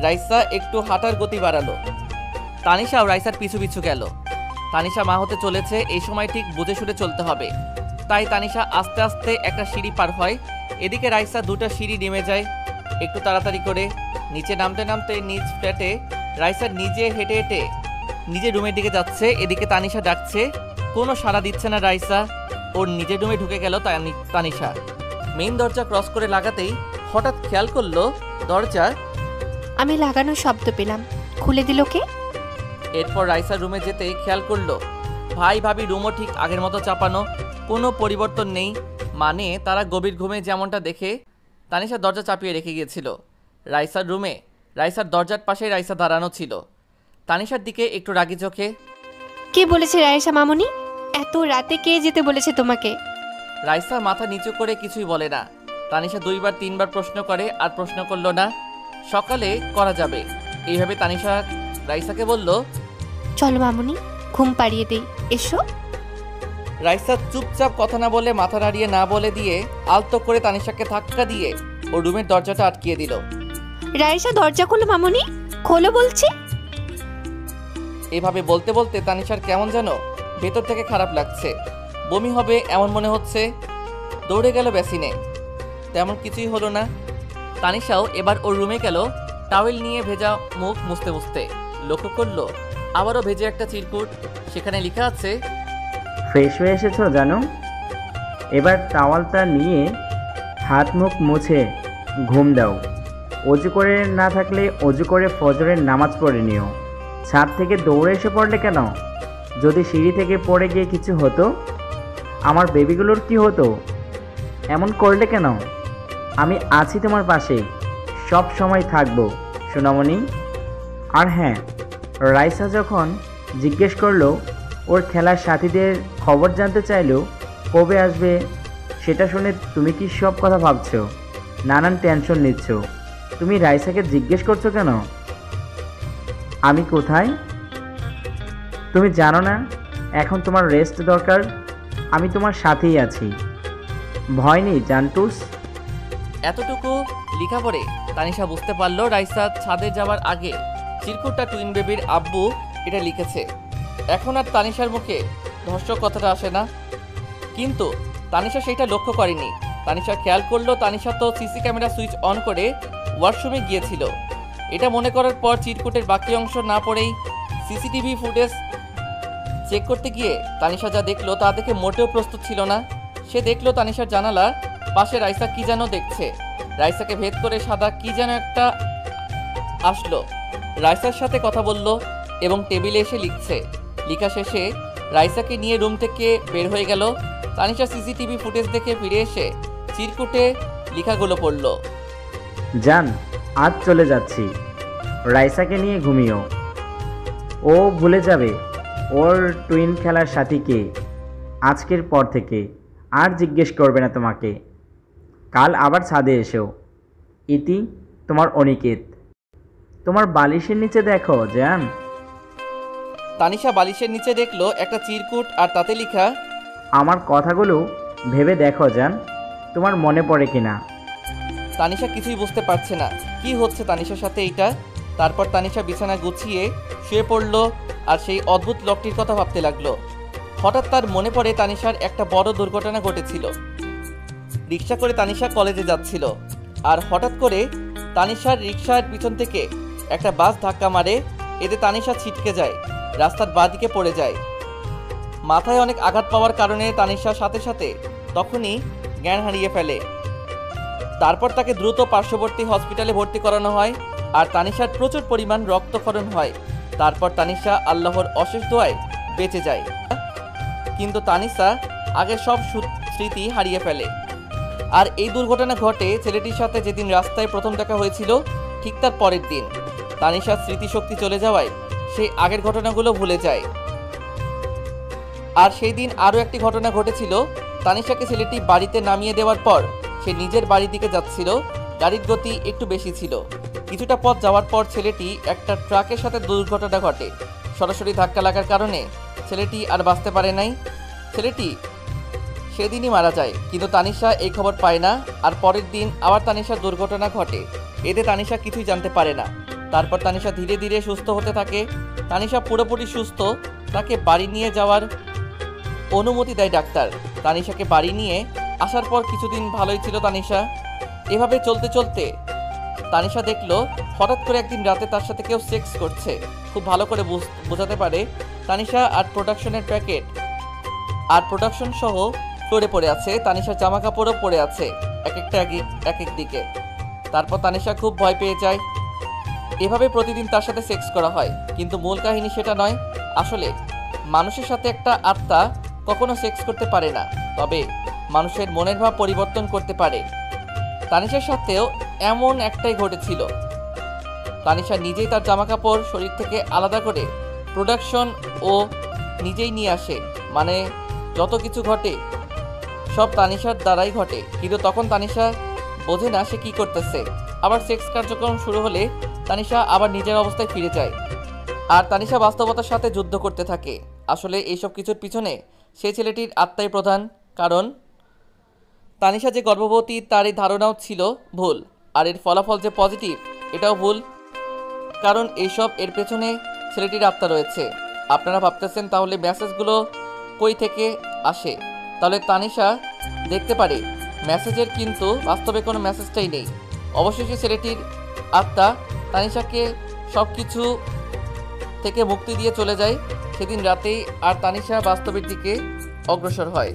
রাইসা একটু হাঁটার গতি বাড়ালো। তানিশাও রাইসার পিছু পিছু গেল। তানিশা মা হতে চলেছে, এই সময় ঠিক বুঝে শুনে চলতে হবে। তাই তানিশা আস্তে আস্তে একটা সিঁড়ি পার হয়। এদিকে রাইসা 2টা সিঁড়ি নেমে যায় একটু তাড়াতাড়ি করে। নিচে নামতে নামতে নিজ ফ্ল্যাটে রাইসা নিজে হেঁটে হেঁটে নিজের রুমের দিকে যাচ্ছে। এদিকে তানিশা ডাকছে, কোনো সাড়া দিচ্ছে না রাইসা। ওর নিজের রুমে ঢুকে গেল তানিশা। মেইন দরজা ক্রস করে লাগাতেই হঠাৎ খেয়াল করলো দরজা আমি লাগানোর শব্দ পেলাম, খুলে দিল কে? এরপর রাইসার রুমে যেতেই খেয়াল করলো ভাই ভাবি রুমও ঠিক আগের মতো চাপানো, কোনো পরিবর্তন নেই। মানে তারা গভীর ঘুমে যেমনটা দেখে তানিশা দরজা চাপিয়ে রেখে গিয়েছিল। রাইসার রুমে রাইসার দরজার পাশেই রাইসা দাঁড়ানো ছিল তানিশার দিকে একটু রাগি চোখে। কে বলেছে রাইসা মামনি? এত রাতে কে যেতে বলেছে তোমাকে? রাইসা মাথা নিচু করে কিছুই বলে না। তানিশা 2বার 3বার প্রশ্ন করে আর প্রশ্ন করলো না। সকালে করা যাবে এইভাবে তানিশা রাইসাকে বলল, চলো মামনি ঘুম পাড়িয়ে দেই, এসো। রাইসা চুপচাপ কথা না বলে মাথা নাড়িয়ে না বলে দিয়ে আলতো করে তানিশাকে ধাক্কা দিয়ে ওর রুমের দরজাটা আটকিয়ে দিল। রাইসা দরজা খোলো মামনি, খোলো বলছি। এভাবে বলতে বলতে তানিশার কেমন যেন ভেতর থেকে খারাপ লাগছে, বমি হবে এমন মনে হচ্ছে। দৌড়ে গেল বেসিনে, তেমন কিছুই হলো না। তানিশাও এবার ওর রুমে গেল টাওয়েল নিয়ে ভেজা মুখ মুছতে মুছতে। লক্ষ্য করলো আবারও ভেজে একটা চিরকুট, সেখানে লেখা আছে, ফ্রেশ হয়ে এসেছো জানো? এবার টাওয়ালটা নিয়ে হাত মুখ মুছে ঘুম দাও। অজু করে না থাকলে অজু করে ফজরের নামাজ পড়ে নিও। ছাদ থেকে দৌড়ে এসে পড়লে কেন? যদি সিঁড়ি থেকে পড়ে গিয়ে কিছু হতো, আমার বেবিগুলোর কি হতো? এমন করলে কেন? আমি আছি তোমার পাশে, সব সময় থাকবো সোনামণি। আর হ্যাঁ, রাইসা যখন জিজ্ঞেস করলো ওর খেলার সাথীদের খবর জানতে চাইলো কবে আসবে, সেটা শুনে তুমি কি সব কথা ভাবছো? নানান টেনশন নিচ্ছ। তুমি রাইসাকে জিজ্ঞেস করছো কেন আমি কোথায়? তুমি জানো না এখন তোমার রেস্ট দরকার? আমি তোমার সাথেই আছি, ভয় নেই জান্টুস। এতটুকু লেখা পড়ে তানিশা বুঝতে পারলো রাইসা ছাদে যাওয়ার আগে চিরকুটটা টুইন বেবির আব্বু এটা লিখেছে। এখন আর তানিশার মুখে ধর্ষক কথাটা আসে না, কিন্তু তানিশা সেইটা লক্ষ্য করেনি। তানিশা খেয়াল করলো তানিশা তো সিসি ক্যামেরা সুইচ অন করে ওয়াশরুমে গিয়েছিল। এটা মনে করার পর চিরকুটের বাকি অংশ না পড়েই সিসিটিভি ফুটেজ চেক করতে গিয়ে তানিশা যা দেখলো তা দেখে মোটেও প্রস্তুত ছিল না। সে দেখলো তানিশার জানালা পাশে রাইসা কি যেন দেখছে। রাইসাকে ভেদ করে সাদা কি যেন একটা আসলো, রাইসার সাথে কথা বলল এবং টেবিলে এসে লিখছে। লেখা শেষে রাইসাকে নিয়ে রুম থেকে বের হয়ে গেল। তানিশা সিসিটিভি ফুটেজ দেখে ফিরে এসে চিরকুটে লেখাগুলো পড়ল। জান, আজ চলে যাচ্ছি, রাইসাকে নিয়ে ঘুমিও। ও ভুলে যাবে ওর টুইন খেলার সাথীকে। আজকের পর থেকে আর জিজ্ঞেস করবে না তোমাকে। কাল আবার ছাদে এসো। ইতি, তোমার অনিকেত। তোমার বালিশের নিচে দেখো জান। তানিশা বালিশের নিচে দেখলো একটা চিরকুট আর তাতে লেখা, আমার কথাগুলো ভেবে দেখো জান, তোমার মনে পড়ে কিনা। তানিশা কিছুই বুঝতে পারছে না কি হচ্ছে তানিশার সাথে এইটা। তারপর তানিশা বিছানা গুছিয়ে শুয়ে পড়ল আর সেই অদ্ভুত লোকটির কথা ভাবতে লাগলো। হঠাৎ তার মনে পড়ে তানিশার একটা বড় দুর্ঘটনা ঘটেছিল। রিক্সা করে তানিশা কলেজে যাচ্ছিল, আর হঠাৎ করে তানিশার রিক্সার পিছন থেকে একটা বাস ধাক্কা মারে। এতে তানিশা ছিটকে যায়, রাস্তার বাঁদিকে পড়ে যায়। মাথায় অনেক আঘাত পাওয়ার কারণে তানিশার সাথে সাথে তখনই জ্ঞান হারিয়ে ফেলে। তারপর তাকে দ্রুত পার্শ্ববর্তী হসপিটালে ভর্তি করানো হয়, আর তানিশার প্রচুর পরিমাণ রক্তক্ষরণ হয়। তারপর তানিশা আল্লাহর অশেষ দোয়ায় বেঁচে যায়, কিন্তু তানিশা আগের সব স্মৃতি হারিয়ে ফেলে। আর এই দুর্ঘটনা ঘটে ছেলেটির সাথে যেদিন রাস্তায় প্রথম দেখা হয়েছিল, ঠিক তার পরের দিন। তানিশার স্মৃতিশক্তি চলে যাওয়ায় সে আগের ঘটনাগুলো ভুলে যায়। আর সেই দিন আরও একটি ঘটনা ঘটেছিল। তানিশাকে ছেলেটি বাড়িতে নামিয়ে দেওয়ার পর সে নিজের বাড়ির দিকে যাচ্ছিল। গাড়ির গতি একটু বেশি ছিল। কিছুটা পথ যাওয়ার পর ছেলেটি একটা ট্রাকের সাথে দুর্ঘটনা ঘটে। সরাসরি ধাক্কা লাগার কারণে ছেলেটি আর বাঁচতে পারে নাই। ছেলেটি সেদিনই মারা যায়, কিন্তু তানিশা এই খবর পায় না। আর পরের দিন আবার তানিশার দুর্ঘটনা ঘটে। এতে তানিশা কিছুই জানতে পারে না। তারপর তানিশা ধীরে ধীরে সুস্থ হতে থাকে। তানিশা পুরোপুরি সুস্থ। তাকে বাড়ি নিয়ে যাওয়ার অনুমতি দেয় ডাক্তার। তানিশাকে বাড়ি নিয়ে আসার পর কিছুদিন ভালোই ছিল তানিশা। এভাবে চলতে চলতে তানিশা দেখলো হঠাৎ করে একদিন রাতে তার সাথে কেউ সেক্স করছে। খুব ভালো করে বোঝাতে পারে তানিশা আর প্রোডাকশনের প্যাকেট আর প্রোডাকশন সহ ফ্লোরে পড়ে আছে। তানিশার জামা কাপড়ও পড়ে আছে এক এক দিকে। তারপর তানিশা খুব ভয় পেয়ে যায়। এভাবে প্রতিদিন তার সাথে সেক্স করা হয়, কিন্তু মূল কাহিনী সেটা নয়। আসলে মানুষের সাথে একটা আত্মা কখনো সেক্স করতে পারে না, তবে মানুষের মনের ভাব পরিবর্তন করতে পারে। তানিশার সাথেও এমন একটাই ঘটেছিল। তানিশা নিজেই তার জামাকাপড় শরীর থেকে আলাদা করে প্রোডাকশন ও নিজেই নিয়ে আসে। মানে যত কিছু ঘটে সব তানিশার দ্বারাই ঘটে, কিন্তু তখন তানিশা বোঝে না সে কী করতেছে। আবার সেক্স কার্যক্রম শুরু হলে তানিশা আবার নিজের অবস্থায় ফিরে যায়, আর তানিশা বাস্তবতার সাথে যুদ্ধ করতে থাকে। আসলে এইসব কিছুর পিছনে সেই ছেলেটির আত্মাই প্রধান কারণ। তানিশা যে গর্ভবতী তার এই ধারণাও ছিল ভুল, আর এর ফলাফল যে পজিটিভ এটাও ভুল, কারণ এইসব এর পেছনে ছেলেটির আত্মা রয়েছে। আপনারা ভাবতেছেন তাহলে মেসেজগুলো কই থেকে আসে? তাহলে তানিশা দেখতে পারে মেসেজের, কিন্তু বাস্তবে কোনো মেসেজটাই নেই। অবশেষে ছেলেটির আত্মা তানিশাকে সব কিছু থেকে মুক্তি দিয়ে চলে যায় সেদিন রাতেই, আর তানিশা বাস্তবের দিকে অগ্রসর হয়।